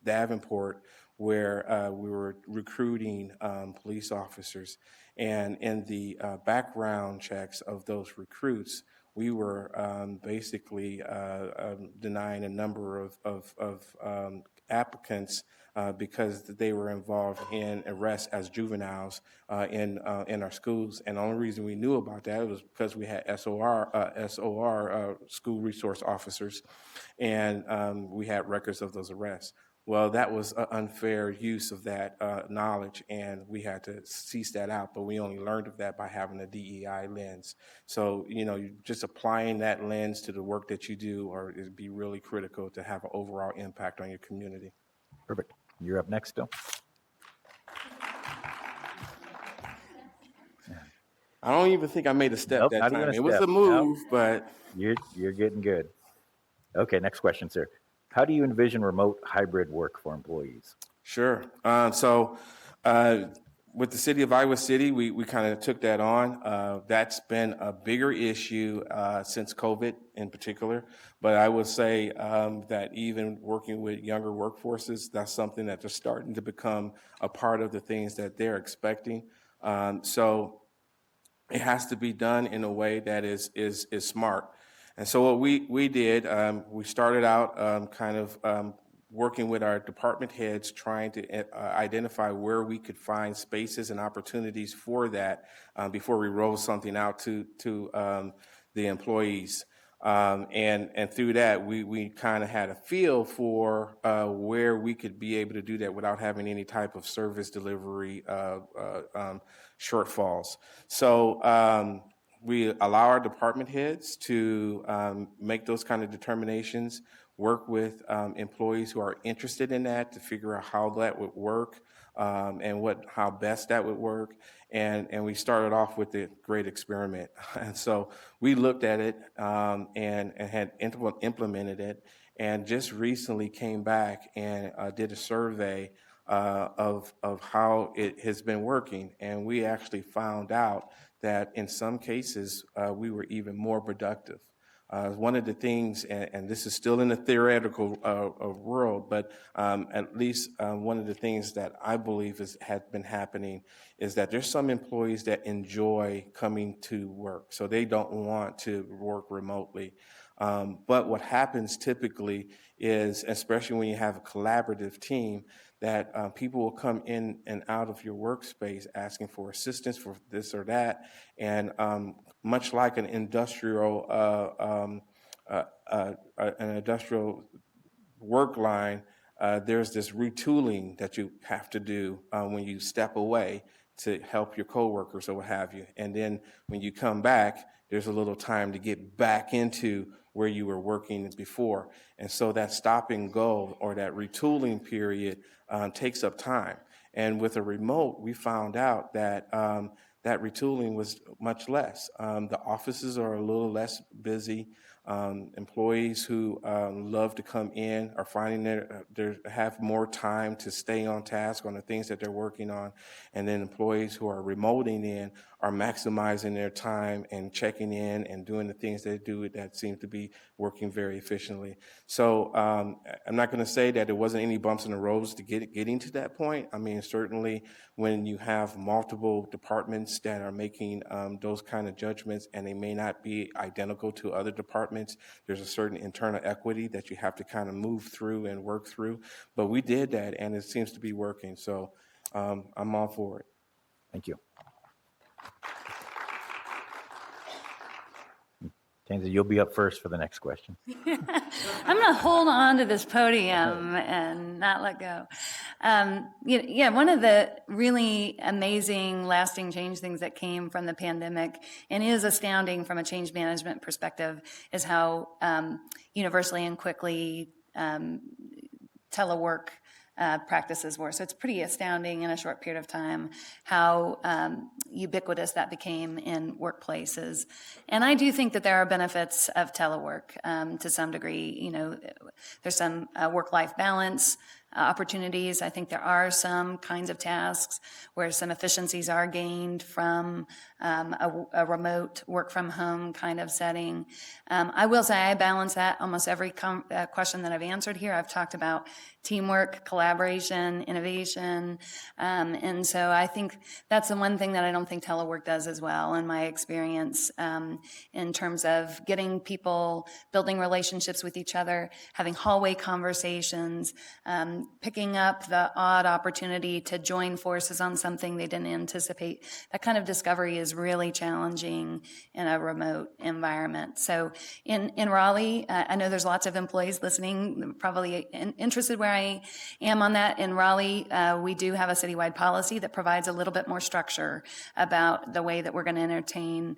Davenport, where we were recruiting police officers, and in the background checks of those recruits, we were basically denying a number of applicants because they were involved in arrests as juveniles in our schools. And the only reason we knew about that was because we had SOR, school resource officers, and we had records of those arrests. Well, that was an unfair use of that knowledge, and we had to cease that out, but we only learned of that by having a DEI lens. So, just applying that lens to the work that you do it'd be really critical to have an overall impact on your community. Perfect. You're up next, Bill. I don't even think I made a step Nope, that not time. even a It was step. a move, but... You're getting good. Okay, next question, sir. How do you envision remote hybrid work for employees? Sure. With the city of Iowa City, we kind of took that on. That's been a bigger issue since COVID in particular. But I would say that even working with younger workforces, that's something that they're starting to become a part of the things that they're expecting. So it has to be done in a way that is smart. And so what we did, we started out kind of working with our department heads, trying to identify where we could find spaces and opportunities for that before we roll something out to the employees. And through that, we kind of had a feel for where we could be able to do that without having any type of service delivery shortfalls. So we allow our department heads to make those kind of determinations, work with employees who are interested in that to figure out how that would work and how best that would work. And we started off with the great experiment. And so we looked at it and had implemented it, and just recently came back and did a survey of how it has been working. And we actually found out that in some cases we were even more productive. One of the things, and this is still in the theoretical world, but at least one of the things that I believe has been happening is that there's some employees that enjoy coming to work, so they don't want to work remotely. But what happens typically is, especially when you have a collaborative team, that people will come in and out of your workspace asking for assistance for this or that, and much like an industrial work line, there's this retooling that you have to do when you step away to help your coworkers or what have you. And then when you come back, there's a little time to get back into where you were working before. And so that stop and go or that retooling period takes up time. And with a remote, we found out that that retooling was much less. The offices are a little less busy. Employees who love to come in are finding they have more time to stay on task on the things that they're working on. And then employees who are remoting in are maximizing their time and checking in and doing the things they do that seem to be working very efficiently. So I'm not going to say that there wasn't any bumps in the roads to getting to that point. I mean, certainly when you have multiple departments that are making those kind of judgments and they may not be identical to other departments, there's a certain internal equity that you have to kind of move through and work through. But we did that, and it seems to be working. So I'm all for it. Thank you. Tansy, you'll be up first for the next question. I'm going to hold on to this podium and not let go. One of the really amazing lasting change things that came from the pandemic and is astounding from a change management perspective is how universally and quickly telework practices were. So it's pretty astounding in a short period of time how ubiquitous that became in workplaces. And I do think that there are benefits of telework to some degree. You know, there's some work-life balance opportunities. I think there are some kinds of tasks where some efficiencies are gained from a remote work from home kind of setting. I will say I balance that almost every question that I've answered here. I've talked about teamwork, collaboration, innovation. And so I think that's the one thing that I don't think telework does as well in my experience in terms of getting people, building relationships with each other, having hallway conversations, picking up the odd opportunity to join forces on something they didn't anticipate. That kind of discovery is really challenging in a remote environment. So in Raleigh, I know there's lots of employees listening, probably interested where I am on that. In Raleigh, we do have a citywide policy that provides a little bit more structure about the way that we're going to entertain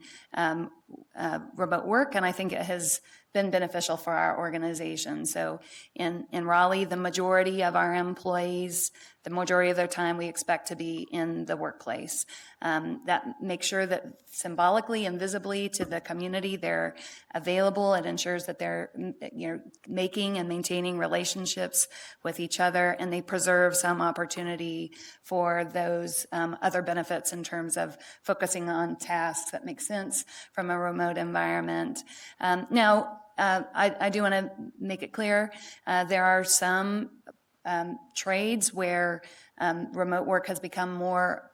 remote work, and I think it has been beneficial for our organization. So in Raleigh, the majority of our employees, the majority of their time we expect to be in the workplace. That makes sure that symbolically and visibly to the community they're available. It ensures that they're making and maintaining relationships with each other, and they preserve some opportunity for those other benefits in terms of focusing on tasks that make sense from a remote environment. I do want to make it clear, there are some trades where remote work has become more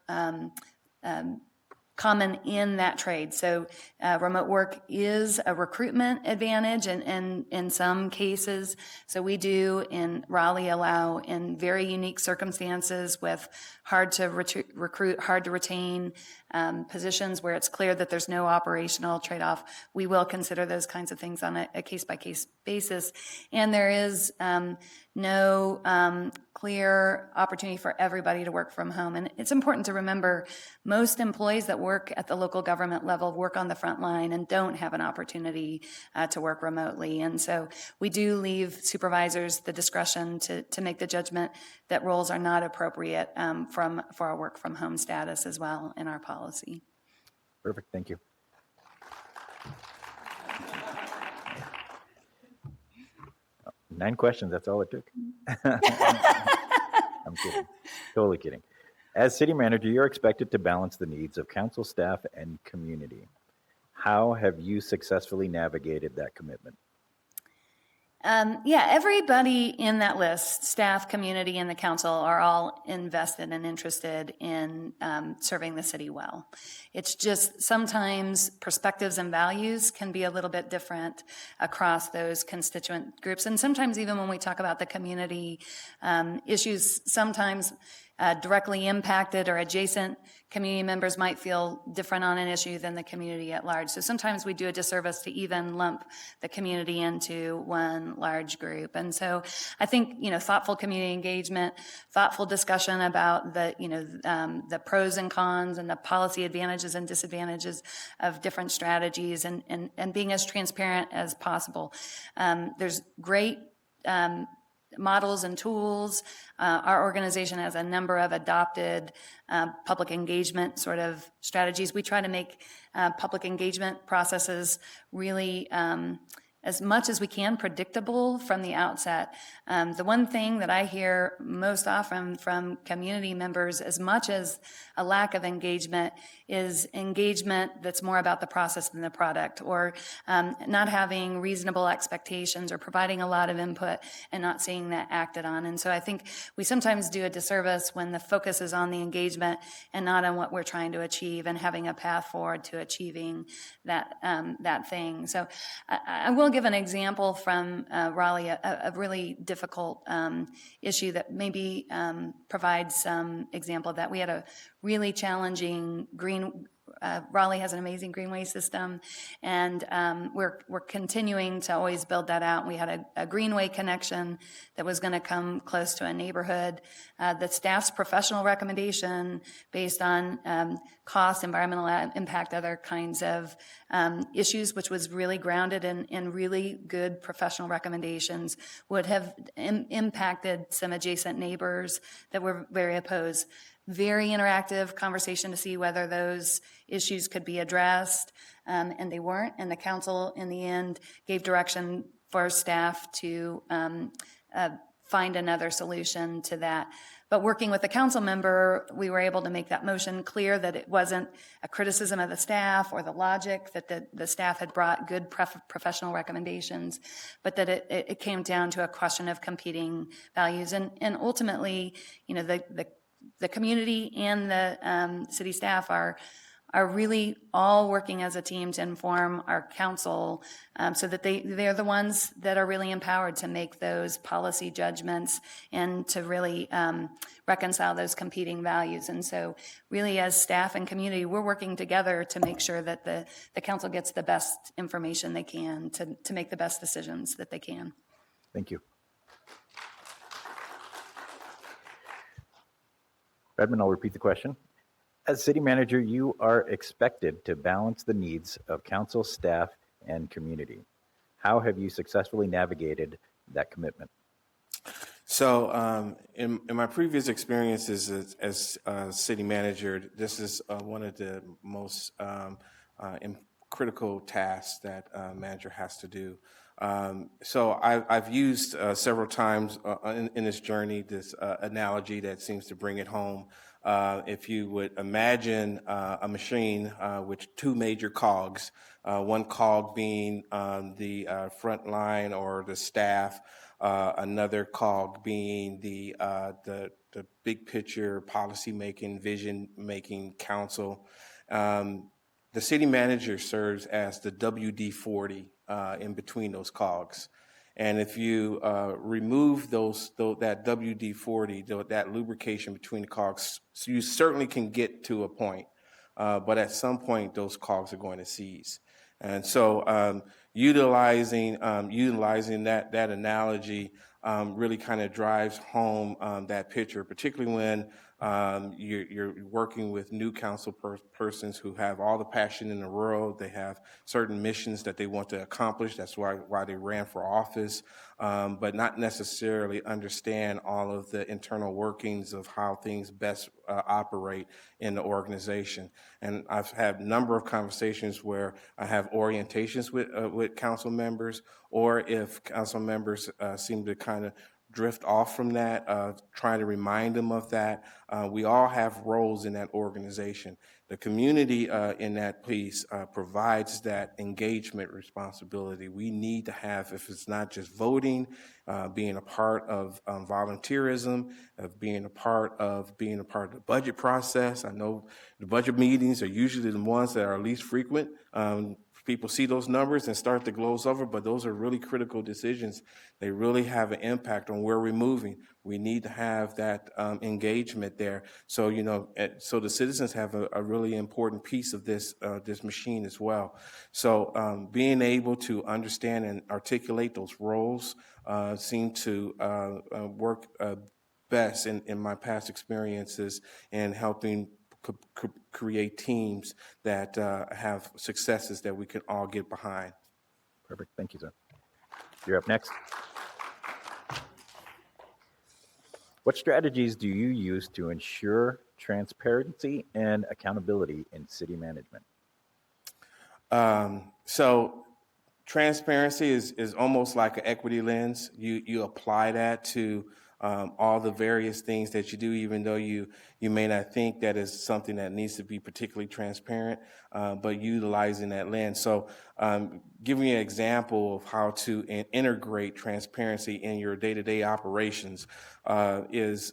common in that trade. So remote work is a recruitment advantage in some cases. So we do in Raleigh allow in very unique circumstances with hard to recruit, hard to retain positions where it's clear that there's no operational trade-off. We will consider those kinds of things on a case-by-case basis. And there is no clear opportunity for everybody to work from home. And it's important to remember most employees that work at the local government level work on the front line and don't have an opportunity to work remotely. And so we do leave supervisors the discretion to make the judgment that roles are not appropriate for our work from home status as well in our policy. Perfect, thank you. Nine questions, that's all it took. I'm kidding, totally kidding. As city manager, you're expected to balance the needs of council staff and community. How have you successfully navigated that commitment? Everybody in that list, staff, community, and the council are all invested and interested in serving the city well. It's just sometimes perspectives and values can be a little bit different across those constituent groups. And sometimes even when we talk about the community issues, sometimes directly impacted or adjacent community members might feel different on an issue than the community at large. So sometimes we do a disservice to even lump the community into one large group. And so I think, thoughtful community engagement, thoughtful discussion about the pros and cons and the policy advantages and disadvantages of different strategies and being as transparent as possible. There's great models and tools. Our organization has a number of adopted public engagement sort of strategies. We try to make public engagement processes really as much as we can predictable from the outset. The one thing that I hear most often from community members, as much as a lack of engagement, is engagement that's more about the process than the product, or not having reasonable expectations or providing a lot of input and not seeing that acted on. And so I think we sometimes do a disservice when the focus is on the engagement and not on what we're trying to achieve and having a path forward to achieving that thing. So I will give an example from Raleigh, a really difficult issue that maybe provides some example of that. We had a really challenging Raleigh has an amazing greenway system, and we're continuing to always build that out. We had a greenway connection that was going to come close to a neighborhood. The staff's professional recommendation based on cost, environmental impact, other kinds of issues, which was really grounded in really good professional recommendations, would have impacted some adjacent neighbors that were very opposed. Very interactive conversation to see whether those issues could be addressed, and they weren't. And the council, in the end, gave direction for staff to find another solution to that. But working with the council member, we were able to make that motion clear that it wasn't a criticism of the staff or the logic, that the staff had brought good professional recommendations, but that it came down to a question of competing values. And ultimately, the community and the city staff are really all working as a team to inform our council so that they're the ones that are really empowered to make those policy judgments and to really reconcile those competing values. And so really as staff and community, we're working together to make sure that the council gets the best information they can to make the best decisions that they can. Thank you. Redmond, I'll repeat the question. As city manager, you are expected to balance the needs of council, staff, and community. How have you successfully navigated that commitment? So, in my previous experiences as city manager, this is one of the most critical tasks that a manager has to do. So I've used several times in this journey this analogy that seems to bring it home. If you would imagine a machine with two major cogs, one cog being the front line or the staff, another cog being the big picture policy making, vision making council. The city manager serves as the WD-40 in between those cogs. And if you remove that WD-40, that lubrication between the cogs, so you certainly can get to a point, but at some point those cogs are going to seize. And so utilizing that analogy really kind of drives home that picture, particularly when you're working with new council persons who have all the passion in the world. They have certain missions that they want to accomplish. That's why they ran for office, but not necessarily understand all of the internal workings of how things best operate in the organization. And I've had a number of conversations where I have orientations with council members, or if council members seem to kind of drift off from that, trying to remind them of that. We all have roles in that organization. The community in that piece provides that engagement responsibility. We need to have, if it's not just voting, being a part of volunteerism, of being a part of the budget process. I know the budget meetings are usually the ones that are least frequent. People see those numbers and start to gloze over, but those are really critical decisions. They really have an impact on where we're moving. We need to have that engagement there. So, so the citizens have a really important piece of this machine as well. So being able to understand and articulate those roles seem to work best in my past experiences in helping create teams that have successes that we can all get behind. Perfect. Thank you, sir. You're up next. What strategies do you use to ensure transparency and accountability in city management? So transparency is almost like an equity lens. You apply that to all the various things that you do, even though you may not think that is something that needs to be particularly transparent, but utilizing that lens. So giving you an example of how to integrate transparency in your day-to-day operations is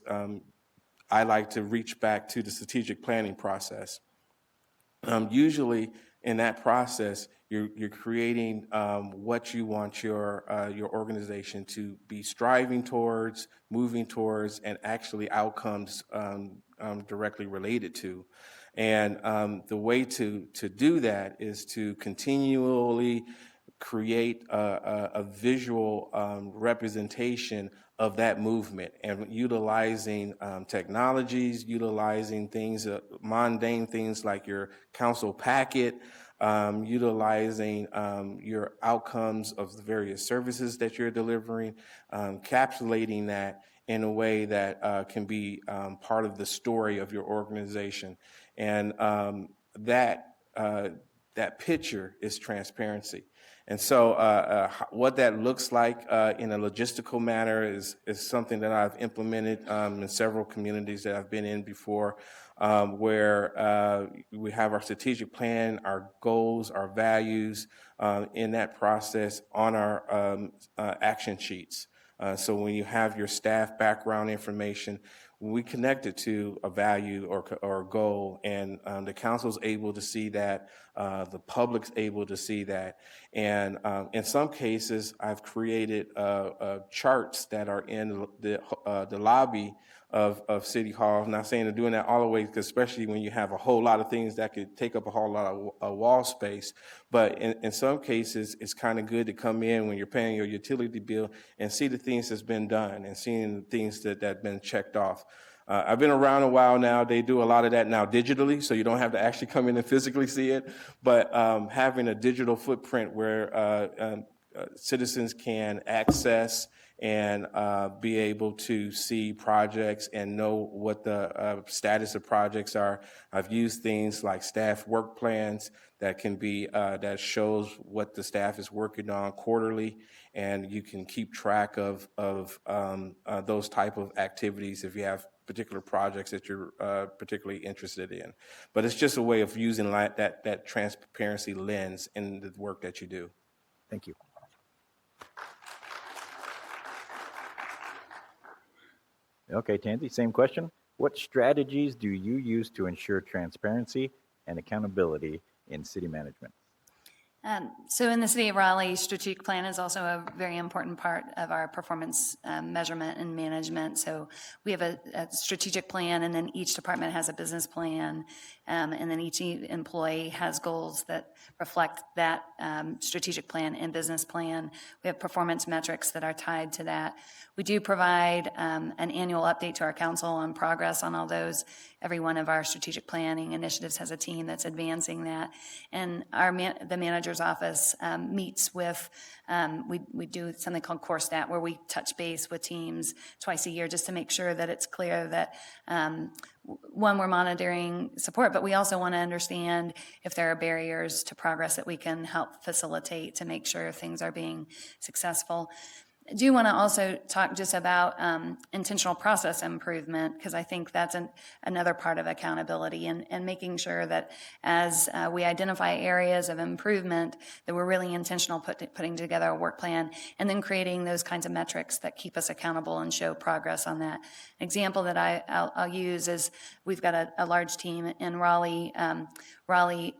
I like to reach back to the strategic planning process. Usually in that process, you're creating what you want your organization to be striving towards, moving towards, and actually outcomes directly related to. And the way to do that is to continually create a visual representation of that movement, and utilizing technologies, utilizing things, mundane things like your council packet, utilizing your outcomes of the various services that you're delivering, encapsulating that in a way that can be part of the story of your organization. And that picture is transparency. And so what that looks like in a logistical manner is something that I've implemented in several communities that I've been in before, where we have our strategic plan, our goals, our values in that process on our action sheets. So when you have your staff background information, we connect it to a value or a goal, and the council's able to see that, the public's able to see that. And in some cases, I've created charts that are in the lobby of City Hall. I'm not saying they're doing that all the way, because especially when you have a whole lot of things that could take up a whole lot of wall space. But in some cases, it's kind of good to come in when you're paying your utility bill and see the things that's been done and seeing the things that have been checked off. I've been around a while now. They do a lot of that now digitally, so you don't have to actually come in and physically see it. But having a digital footprint where citizens can access and be able to see projects and know what the status of projects are. I've used things like staff work plans that can be, that shows what the staff is working on quarterly, and you can keep track of those type of activities if you have particular projects that you're particularly interested in. But it's just a way of using that transparency lens in the work that you do. Thank you. Okay, Tansy, same question. What strategies do you use to ensure transparency and accountability in city management? So in the city of Raleigh, strategic plan is also a very important part of our performance measurement and management. So we have a strategic plan, and then each department has a business plan, and then each employee has goals that reflect that strategic plan and business plan. We have performance metrics that are tied to that. We do provide an annual update to our council on progress on all those. Every one of our strategic planning initiatives has a team that's advancing that. And the manager's office meets with, we do something called Core Stat, where we touch base with teams twice a year just to make sure that it's clear that, one, we're monitoring support, but we also want to understand if there are barriers to progress that we can help facilitate to make sure things are being successful. I do want to also talk just about intentional process improvement, because I think that's another part of accountability, and making sure that as we identify areas of improvement, that we're really intentional putting together a work plan, and then creating those kinds of metrics that keep us accountable and show progress on that. An example that I'll use is we've got a large team in Raleigh. Raleigh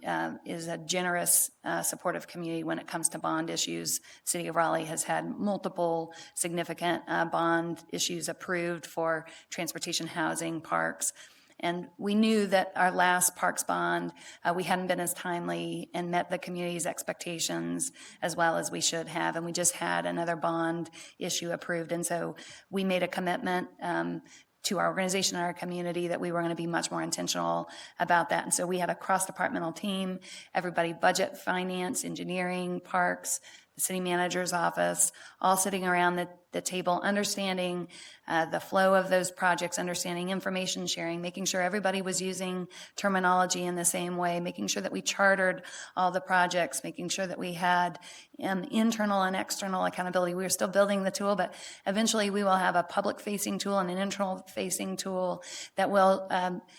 is a generous, supportive community when it comes to bond issues. City of Raleigh has had multiple significant bond issues approved for transportation, housing, parks. And we knew that our last parks bond, we hadn't been as timely and met the community's expectations as well as we should have. And we just had another bond issue approved. And so we made a commitment to our organization and our community that we were going to be much more intentional about that. And so we had a cross-departmental team, everybody, budget, finance, engineering, parks, the city manager's office, all sitting around the table, understanding the flow of those projects, understanding information sharing, making sure everybody was using terminology in the same way, making sure that we chartered all the projects, making sure that we had internal and external accountability. We are still building the tool, but eventually we will have a public-facing tool and an internal-facing tool that will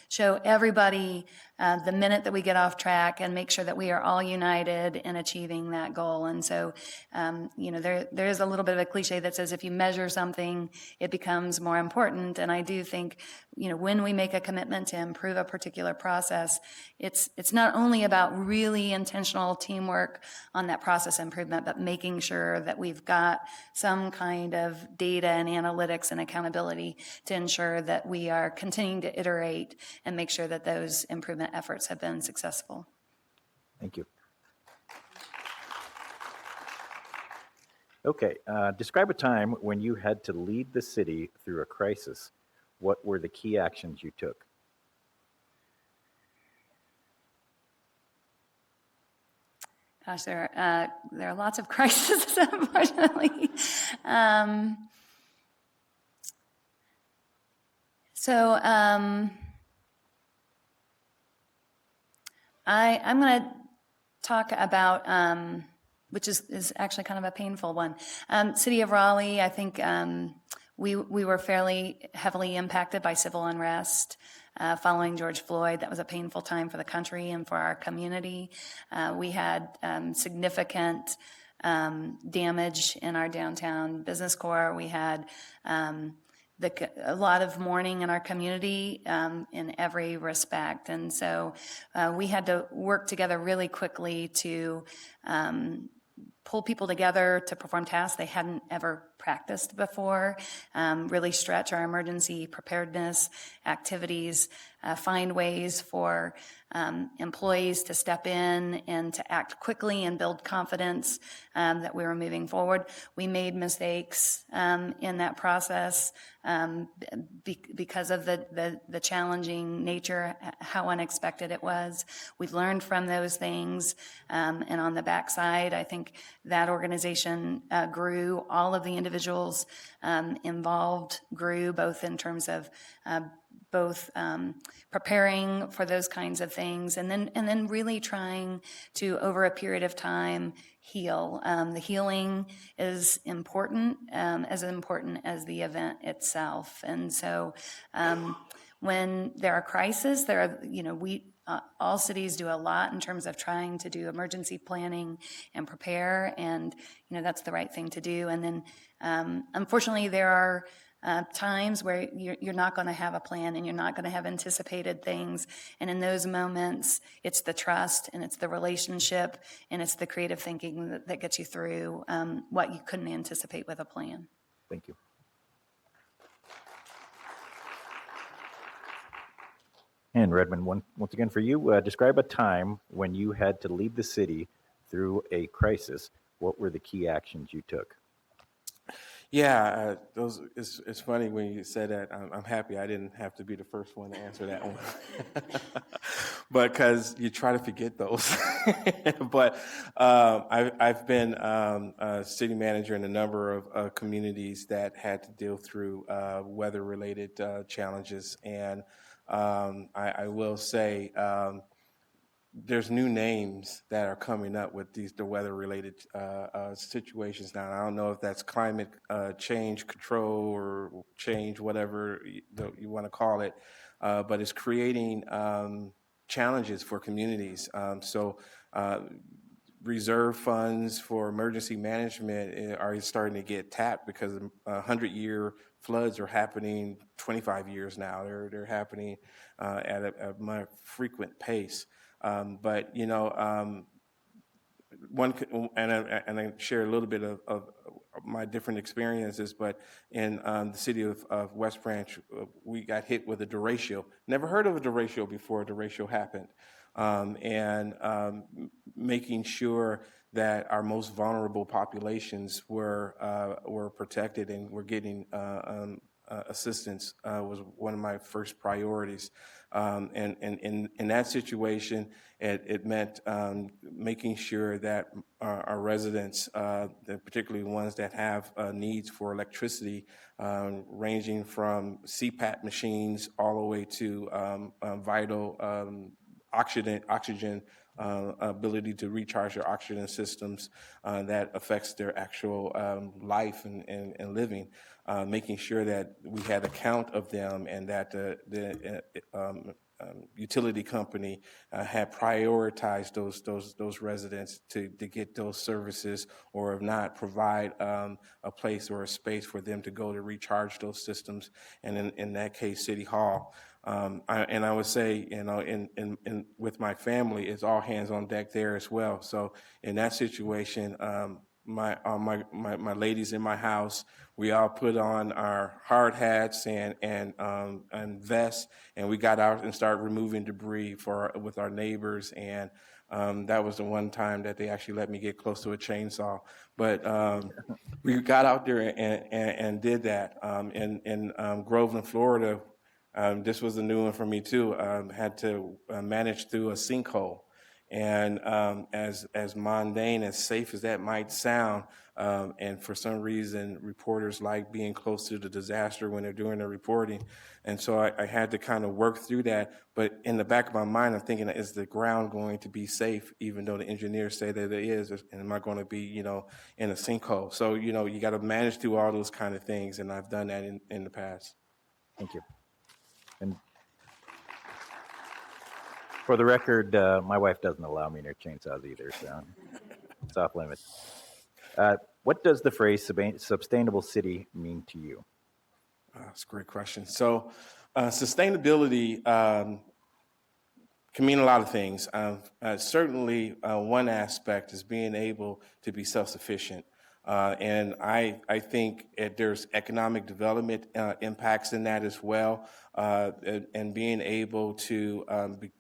show everybody the minute that we get off track, and make sure that we are all united in achieving that goal. And so, there is a little bit of a cliche that says if you measure something, it becomes more important. And I do think, when we make a commitment to improve a particular process, it's not only about really intentional teamwork on that process improvement, but making sure that we've got some kind of data and analytics and accountability to ensure that we are continuing to iterate and make sure that those improvement efforts have been successful. Thank you. Okay, describe a time when you had to lead the city through a crisis. What were the key actions you took? Gosh, there are lots of crises, unfortunately. I'm going to talk about, which is actually kind of a painful one. City of Raleigh, I think we were fairly heavily impacted by civil unrest following George Floyd. That was a painful time for the country and for our community. We had significant damage in our downtown business core. We had a lot of mourning in our community in every respect. And so we had to work together really quickly to pull people together to perform tasks they hadn't ever practiced before, really stretch our emergency preparedness activities, find ways for employees to step in and to act quickly and build confidence that we were moving forward. We made mistakes in that process because of the challenging nature, how unexpected it was. We've learned from those things, and on the backside, I think that organization grew. All of the individuals individuals involved grew, both in terms of preparing for those kinds of things, and then really trying to, over a period of time, heal. The healing is important as the event itself. And so when there are crises, all cities do a lot in terms of trying to do emergency planning and prepare, and that's the right thing to do. And then unfortunately there are times where you're not going to have a plan and you're not going to have anticipated things. And in those moments, it's the trust and it's the relationship and it's the creative thinking that gets you through what you couldn't anticipate with a plan. Thank you. And Redmond, once again for you, describe a time when you had to lead the city through a crisis. What were the key actions you took? Yeah, it's funny when you said that. I'm happy I didn't have to be the first one to answer that one, but because you try to forget those. But I've been a city manager in a number of communities that had to deal through weather-related challenges, and I will say there's new names that are coming up with the weather-related situations now. I don't know if that's climate change control or change, whatever you want to call it, but it's creating challenges for communities. So reserve funds for emergency management are starting to get tapped because 100-year floods are happening 25 years now. They're happening at a more frequent pace. But one and I share a little bit of my different experiences. But in the city of West Branch, we got hit with a derecho. Never heard of a derecho before a derecho happened, and making sure that our most vulnerable populations were protected and were getting assistance was one of my first priorities. And in that situation, it meant making sure that our residents, particularly ones that have needs for electricity, ranging from CPAP machines all the way to vital oxygen ability to recharge their oxygen systems that affects their actual life and living, making sure that we had a count of them and that the utility company had prioritized those residents to get those services, or if not, provide a place or a space for them to go to recharge those systems, and in that case, City Hall. I would say, in with my family, it's all hands on deck there as well. So in that situation, my ladies in my house, we all put on our hard hats and vests, and we got out and started removing debris with our neighbors. And that was the one time that they actually let me get close to a chainsaw. But we got out there and did that. In Groveland, Florida, this was a new one for me too. Had to manage through a sinkhole. And as mundane, as safe as that might sound, and for some reason, reporters like being close to the disaster when they're doing their reporting. And so I had to kind of work through that. But in the back of my mind, I'm thinking, is the ground going to be safe, even though the engineers say that it is? And am I going to be, in a sinkhole? So, you got to manage through all those kind of things. And I've done that in the past. Thank you. And for the record, my wife doesn't allow me near chainsaws either, so it's off limits. What does the phrase sustainable city mean to you? That's a great question. So sustainability can mean a lot of things. Certainly, one aspect is being able to be self-sufficient. And I think there's economic development impacts in that as well, and being able to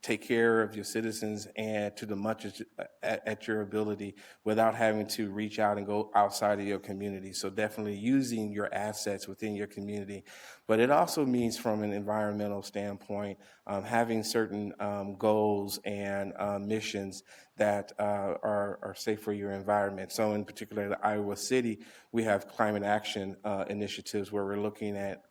take care of your citizens and to the much at your ability without having to reach out and go outside of your community. So definitely using your assets within your community. But it also means, from an environmental standpoint, having certain goals and missions that are safe for your environment. So in particular, in Iowa City, we have climate action initiatives where we're looking at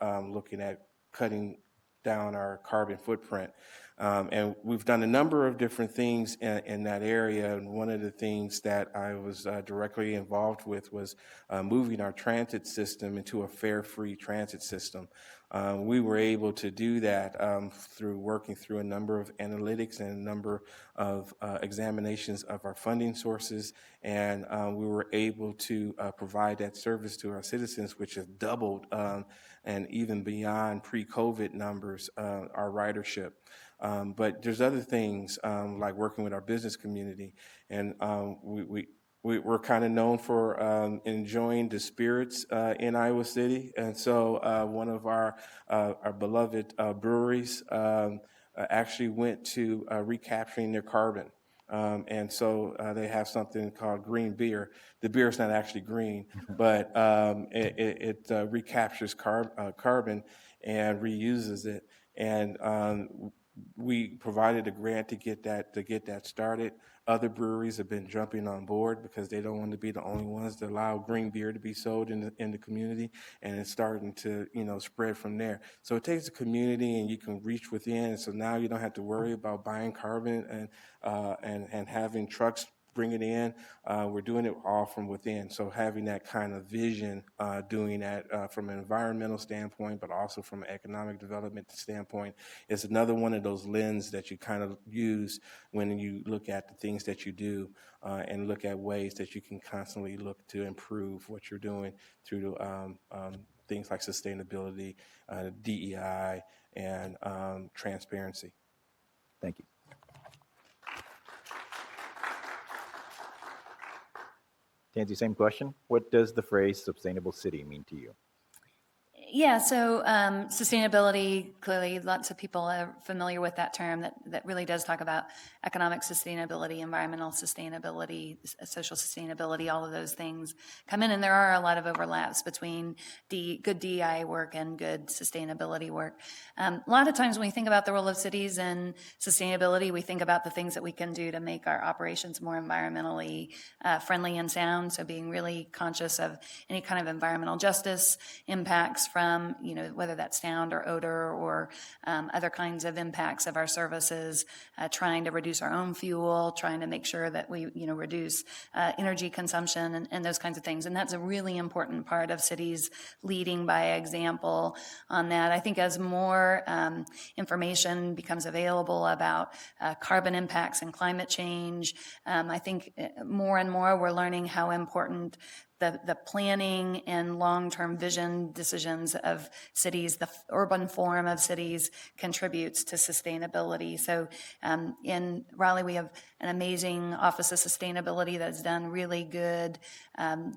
cutting down our carbon footprint. And we've done a number of different things in that area. And one of the things that I was directly involved with was moving our transit system into a fare-free transit system. We were able to do that through working through a number of analytics and a number of examinations of our funding sources. And we were able to provide that service to our citizens, which has doubled and even beyond pre-COVID numbers, our ridership. But there's other things like working with our business community, and we're kind of known for enjoying the spirits in Iowa City, and so one of our beloved breweries actually went to recapturing their carbon. And so they have something called green beer. The beer is not actually green, but it recaptures carbon and reuses it. And we provided a grant to get that started. Other breweries have been jumping on board because they don't want to be the only ones that allow green beer to be sold in the community, and it's starting to spread from there. So it takes a community, and you can reach within. So now you don't have to worry about buying carbon and having trucks bring it in. We're doing it all from within. So having that kind of vision, doing that from an environmental standpoint, but also from an economic development standpoint, is another one of those lenses that you kind of use when you look at the things that you do and look at ways that you can constantly look to improve what you're doing through things like sustainability, DEI, and transparency. Thank you. Tansy, same question. What does the phrase sustainable city mean to you? Yeah, so sustainability, clearly lots of people are familiar with that term that really does talk about economic sustainability, environmental sustainability, social sustainability, all of those things come in, and there are a lot of overlaps between good DEI work and good sustainability work. A lot of times when we think about the role of cities and sustainability, we think about the things that we can do to make our operations more environmentally friendly and sound, so being really conscious of any kind of environmental justice impacts from, whether that's sound or odor or other kinds of impacts of our services, trying to reduce our own fuel, trying to make sure that we, reduce energy consumption and those kinds of things. And that's a really important part of cities leading by example on that. I think as more information becomes available about carbon impacts and climate change, I think more and more we're learning how important the planning and long-term vision decisions of cities, the urban form of cities, contributes to sustainability. So in Raleigh, we have an amazing Office of Sustainability that's done really good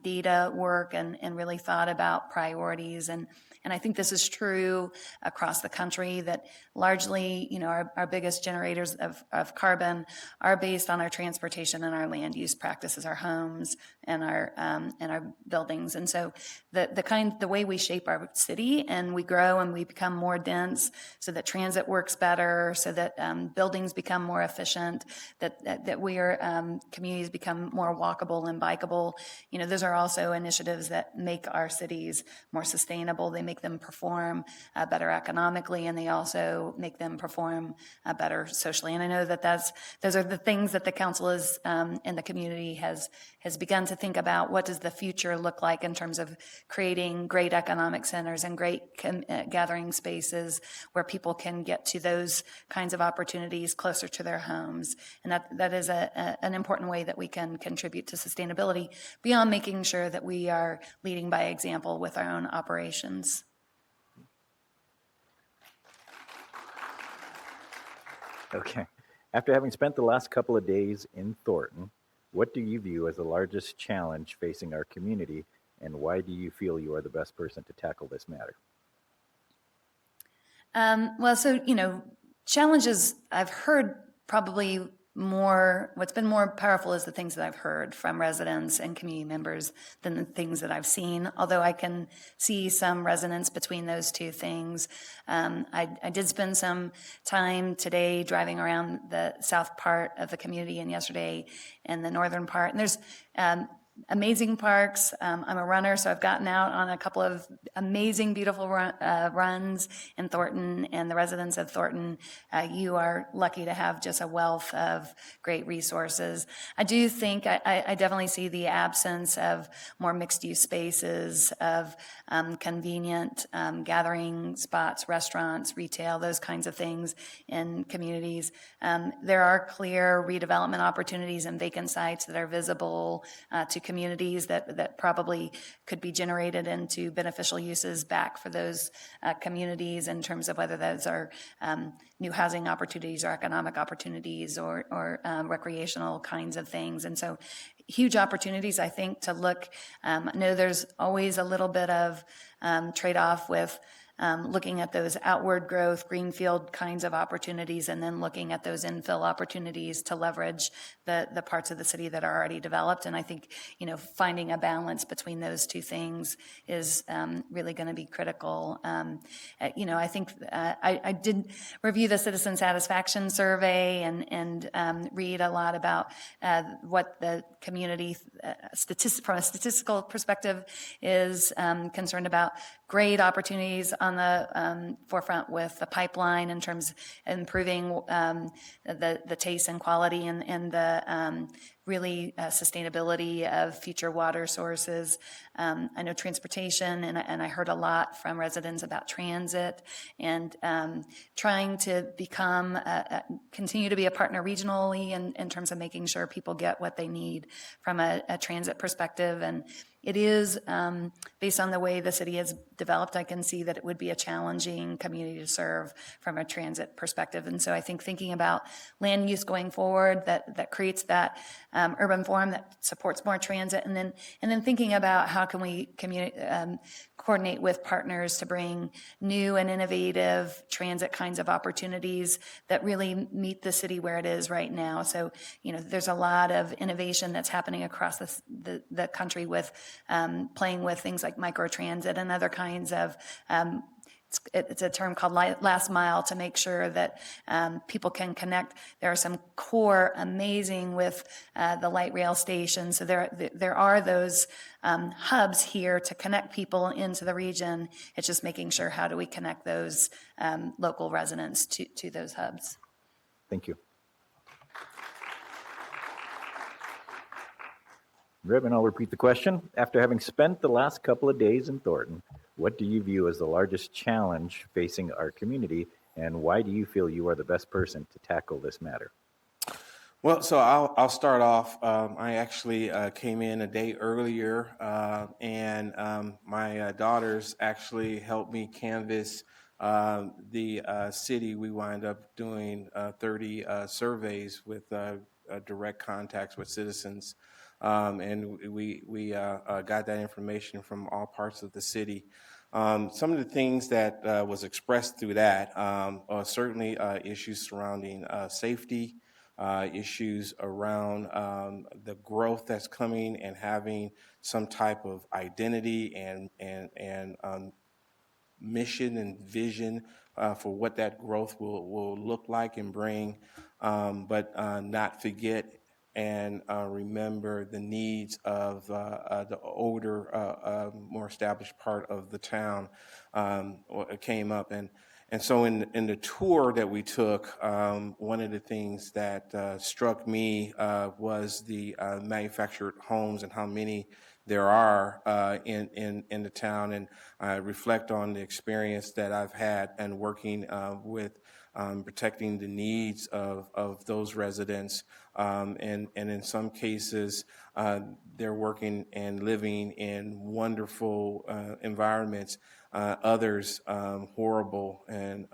data work and really thought about priorities. And I think this is true across the country, that largely, our biggest generators of carbon are based on our transportation and our land use practices, our homes and our buildings. And so the way we shape our city and we grow and we become more dense so that transit works better, so that buildings become more efficient, that we are communities become more walkable and bikeable. Those are also initiatives that make our cities more sustainable. They make them perform better economically, and they also make them perform better socially. And I know that those are the things that the council is and the community has begun to think about. What does the future look like in terms of creating great economic centers and great gathering spaces where people can get to those kinds of opportunities closer to their homes? And that is an important way that we can contribute to sustainability beyond making sure that we are leading by example with our own operations. Okay. After having spent the last couple of days in Thornton, what do you view as the largest challenge facing our community, and why do you feel you are the best person to tackle this matter? Challenges I've heard probably what's been more powerful is the things that I've heard from residents and community members than the things that I've seen. Although I can see some resonance between those two things. I did spend some time today driving around the south part of the community and yesterday in the northern part. And there's amazing parks. I'm a runner, so I've gotten out on a couple of amazing, beautiful runs in Thornton, and the residents of Thornton, you are lucky to have just a wealth of great resources. I do think I definitely see the absence of more mixed-use spaces, of convenient gathering spots, restaurants, retail, those kinds of things in communities. There are clear redevelopment opportunities and vacant sites that are visible to communities that probably could be generated into beneficial uses back for those communities in terms of whether those are new housing opportunities or economic opportunities or recreational kinds of things. And so huge opportunities, I think, to look. I know there's always a little bit of trade-off with looking at those outward growth, greenfield kinds of opportunities, and then looking at those infill opportunities to leverage the parts of the city that are already developed. And I think, finding a balance between those two things is really going to be critical. I think I did review the citizen satisfaction survey and read a lot about what the community from a statistical perspective is concerned about. Great opportunities on the forefront with the pipeline in terms of improving the taste and quality and the really sustainability of future water sources. I know transportation, and I heard a lot from residents about transit and trying to continue to be a partner regionally in terms of making sure people get what they need from a transit perspective. And it is, based on the way the city has developed, I can see that it would be a challenging community to serve from a transit perspective. And so I think thinking about land use going forward that creates that urban form that supports more transit, and then thinking about how can we coordinate with partners to bring new and innovative transit kinds of opportunities that really meet the city where it is right now. So, there's a lot of innovation that's happening across the country with playing with things like microtransit and other kinds of it's a term called last mile to make sure that people can connect. There are some core amazing with the light rail station. So there are those hubs here to connect people into the region. It's just making sure how do we connect those local residents to those hubs. Thank you. Rib, and I'll repeat the question. After having spent the last couple of days in Thornton, what do you view as the largest challenge facing our community, and why do you feel you are the best person to tackle this matter? Well, so I'll start off. I actually came in a day earlier, and my daughters actually helped me canvass the city. We wind up doing 30 surveys with direct contacts with citizens. And we got that information from all parts of the city. Some of the things that was expressed through that are certainly issues surrounding safety, issues around the growth that's coming and having some type of identity and mission and vision for what that growth will look like and bring, but not forget and remember the needs of the older, more established part of the town came up. And so in the tour that we took, one of the things that struck me was the manufactured homes and how many there are in the town. And I reflect on the experience that I've had and working with protecting the needs of those residents. And in some cases, they're working and living in wonderful environments, others horrible and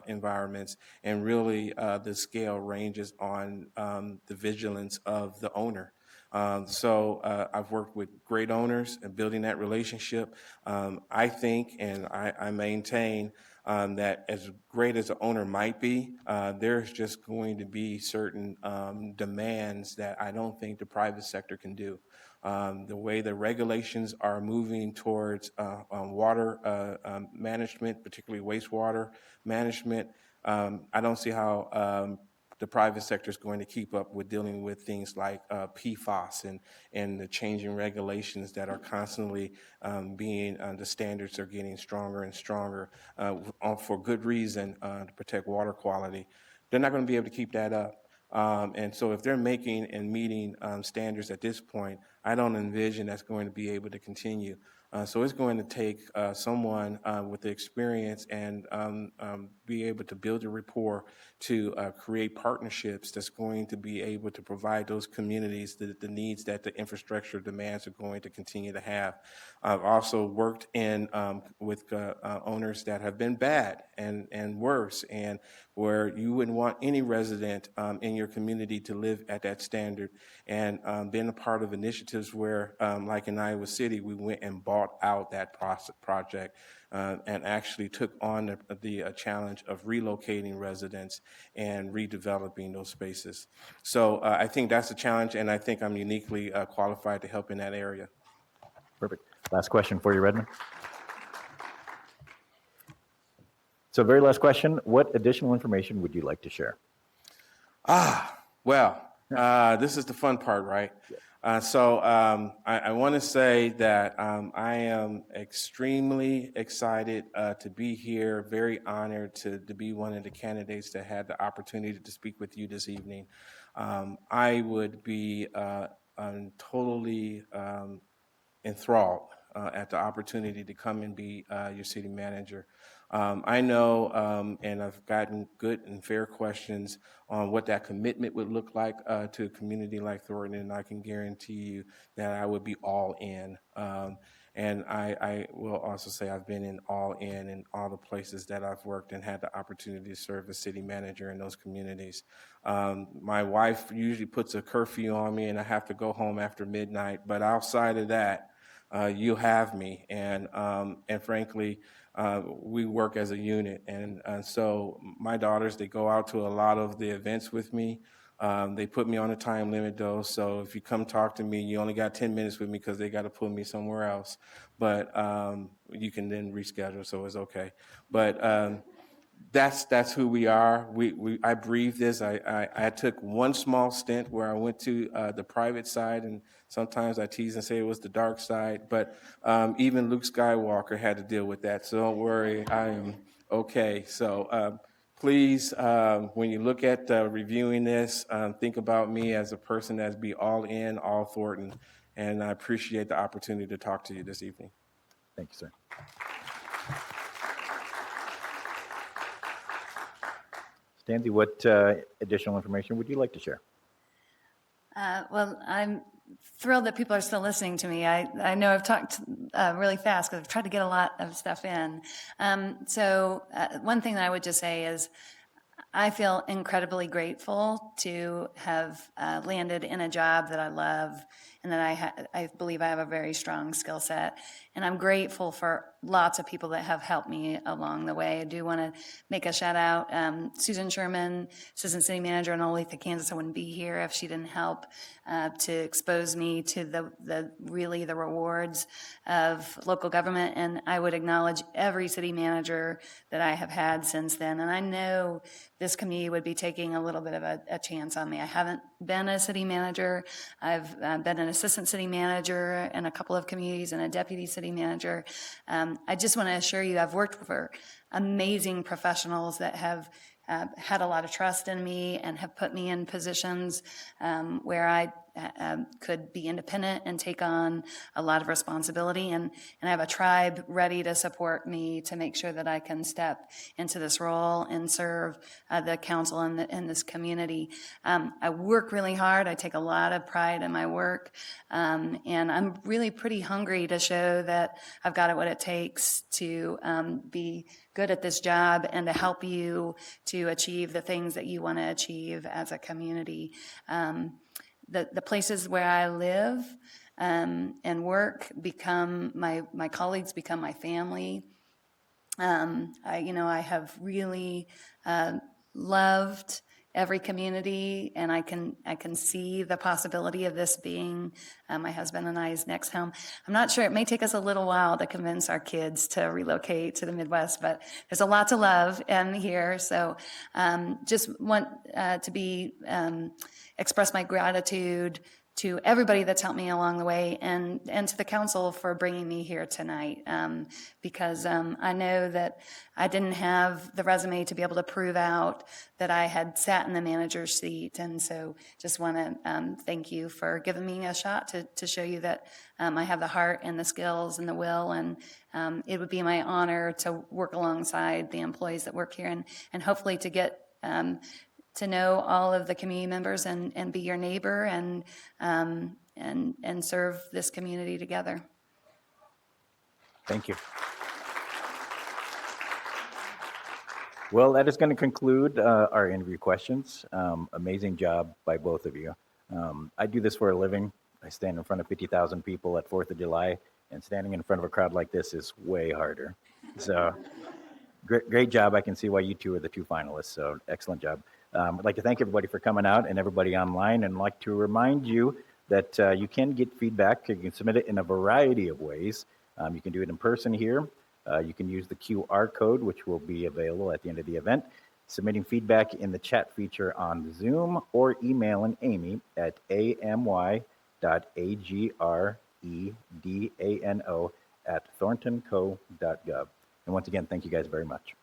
environments. And really, the scale ranges on the vigilance of the owner. I've worked with great owners and building that relationship. I think and I maintain that as great as an owner might be, there's just going to be certain demands that I don't think the private sector can do. The way the regulations are moving towards water management, particularly wastewater management, I don't see how the private sector is going to keep up with dealing with things like PFAS and the changing regulations that are constantly the standards are getting stronger and stronger for good reason to protect water quality. They're not going to be able to keep that up. And so if they're making and meeting standards at this point, I don't envision that's going to be able to continue. So it's going to take someone with the experience and be able to build a rapport to create partnerships that's going to be able to provide those communities the needs that the infrastructure demands are going to continue to have. I've also worked with owners that have been bad and worse, and where you wouldn't want any resident in your community to live at that standard, and been a part of initiatives where, like in Iowa City, we went and bought out that project and actually took on the challenge of relocating residents and redeveloping those spaces. So I think that's a challenge, and I think I'm uniquely qualified to help in that area. Perfect. Last question for you, Redmond. So very last question, what additional information would you like to share? This is the fun part, right? I want to say that I am extremely excited to be here, very honored to be one of the candidates that had the opportunity to speak with you this evening. I would be totally enthralled at the opportunity to come and be your city manager. I know, and I've gotten good and fair questions on what that commitment would look like to a community like Thornton, and I can guarantee you that I would be all in. And I will also say I've been all in all the places that I've worked and had the opportunity to serve as city manager in those communities. My wife usually puts a curfew on me and I have to go home after midnight, but outside of that, you have me. And frankly, we work as a unit. And so my daughters, they go out to a lot of the events with me. They put me on a time limit though, so if you come talk to me, you only got 10 minutes with me because they got to put me somewhere else. But you can then reschedule, so it's okay. But that's who we are. I breathe this. I took one small stint where I went to the private side, and sometimes I tease and say it was the dark side. But even Luke Skywalker had to deal with that. So don't worry, I am okay. So. Please, when you look at reviewing this, think about me as a person that's be all in, all Thornton, and I appreciate the opportunity to talk to you this evening. Thank you, sir. Stanley, what additional information would you like to share? Well, I'm thrilled that people are still listening to me. I know I've talked really fast because I've tried to get a lot of stuff in. One thing that I would just say is I feel incredibly grateful to have landed in a job that I love and that I believe I have a very strong skill set. And I'm grateful for lots of people that have helped me along the way. I do want to make a shout out. Susan Sherman, Assistant City Manager in Olathe, Kansas. I wouldn't be here if she didn't help to expose me to the rewards of local government. And I would acknowledge every city manager that I have had since then. And I know this committee would be taking a little bit of a chance on me. I haven't been a city manager. I've been an assistant city manager in a couple of communities and a deputy city manager. I just want to assure you I've worked for amazing professionals that have had a lot of trust in me and have put me in positions where I could be independent and take on a lot of responsibility. And I have a tribe ready to support me to make sure that I can step into this role and serve the council and this community. I work really hard. I take a lot of pride in my work. And I'm really pretty hungry to show that I've got what it takes to be good at this job and to help you to achieve the things that you want to achieve as a community. the places where I live and work become my colleagues become my family. I have really loved every community, and I can see the possibility of this being my husband and I's next home. I'm not sure, it may take us a little while to convince our kids to relocate to the Midwest, but there's a lot to love here. So just want to express my gratitude to everybody that's helped me along the way, and to the council for bringing me here tonight, because I know that I didn't have the resume to be able to prove out that I had sat in the manager's seat, and so just want to thank you for giving me a shot to show you that I have the heart and the skills and the will, and it would be my honor to work alongside the employees that work here, and hopefully to get to know all of the community members and be your neighbor and serve this community together. Thank you. Well, that is going to conclude our interview questions. Amazing job by both of you. I do this for a living. I stand in front of 50,000 people at 4th of July, and standing in front of a crowd like this is way harder. So great job. I can see why you two are the two finalists, so excellent job. I'd like to thank everybody for coming out and everybody online, and like to remind you that you can get feedback. You can submit it in a variety of ways. You can do it in person here. You can use the QR code, which will be available at the end of the event. Submitting feedback in the chat feature on Zoom, or emailing Amy at amy.agredano@thorntonco.gov. And once again, thank you guys very much.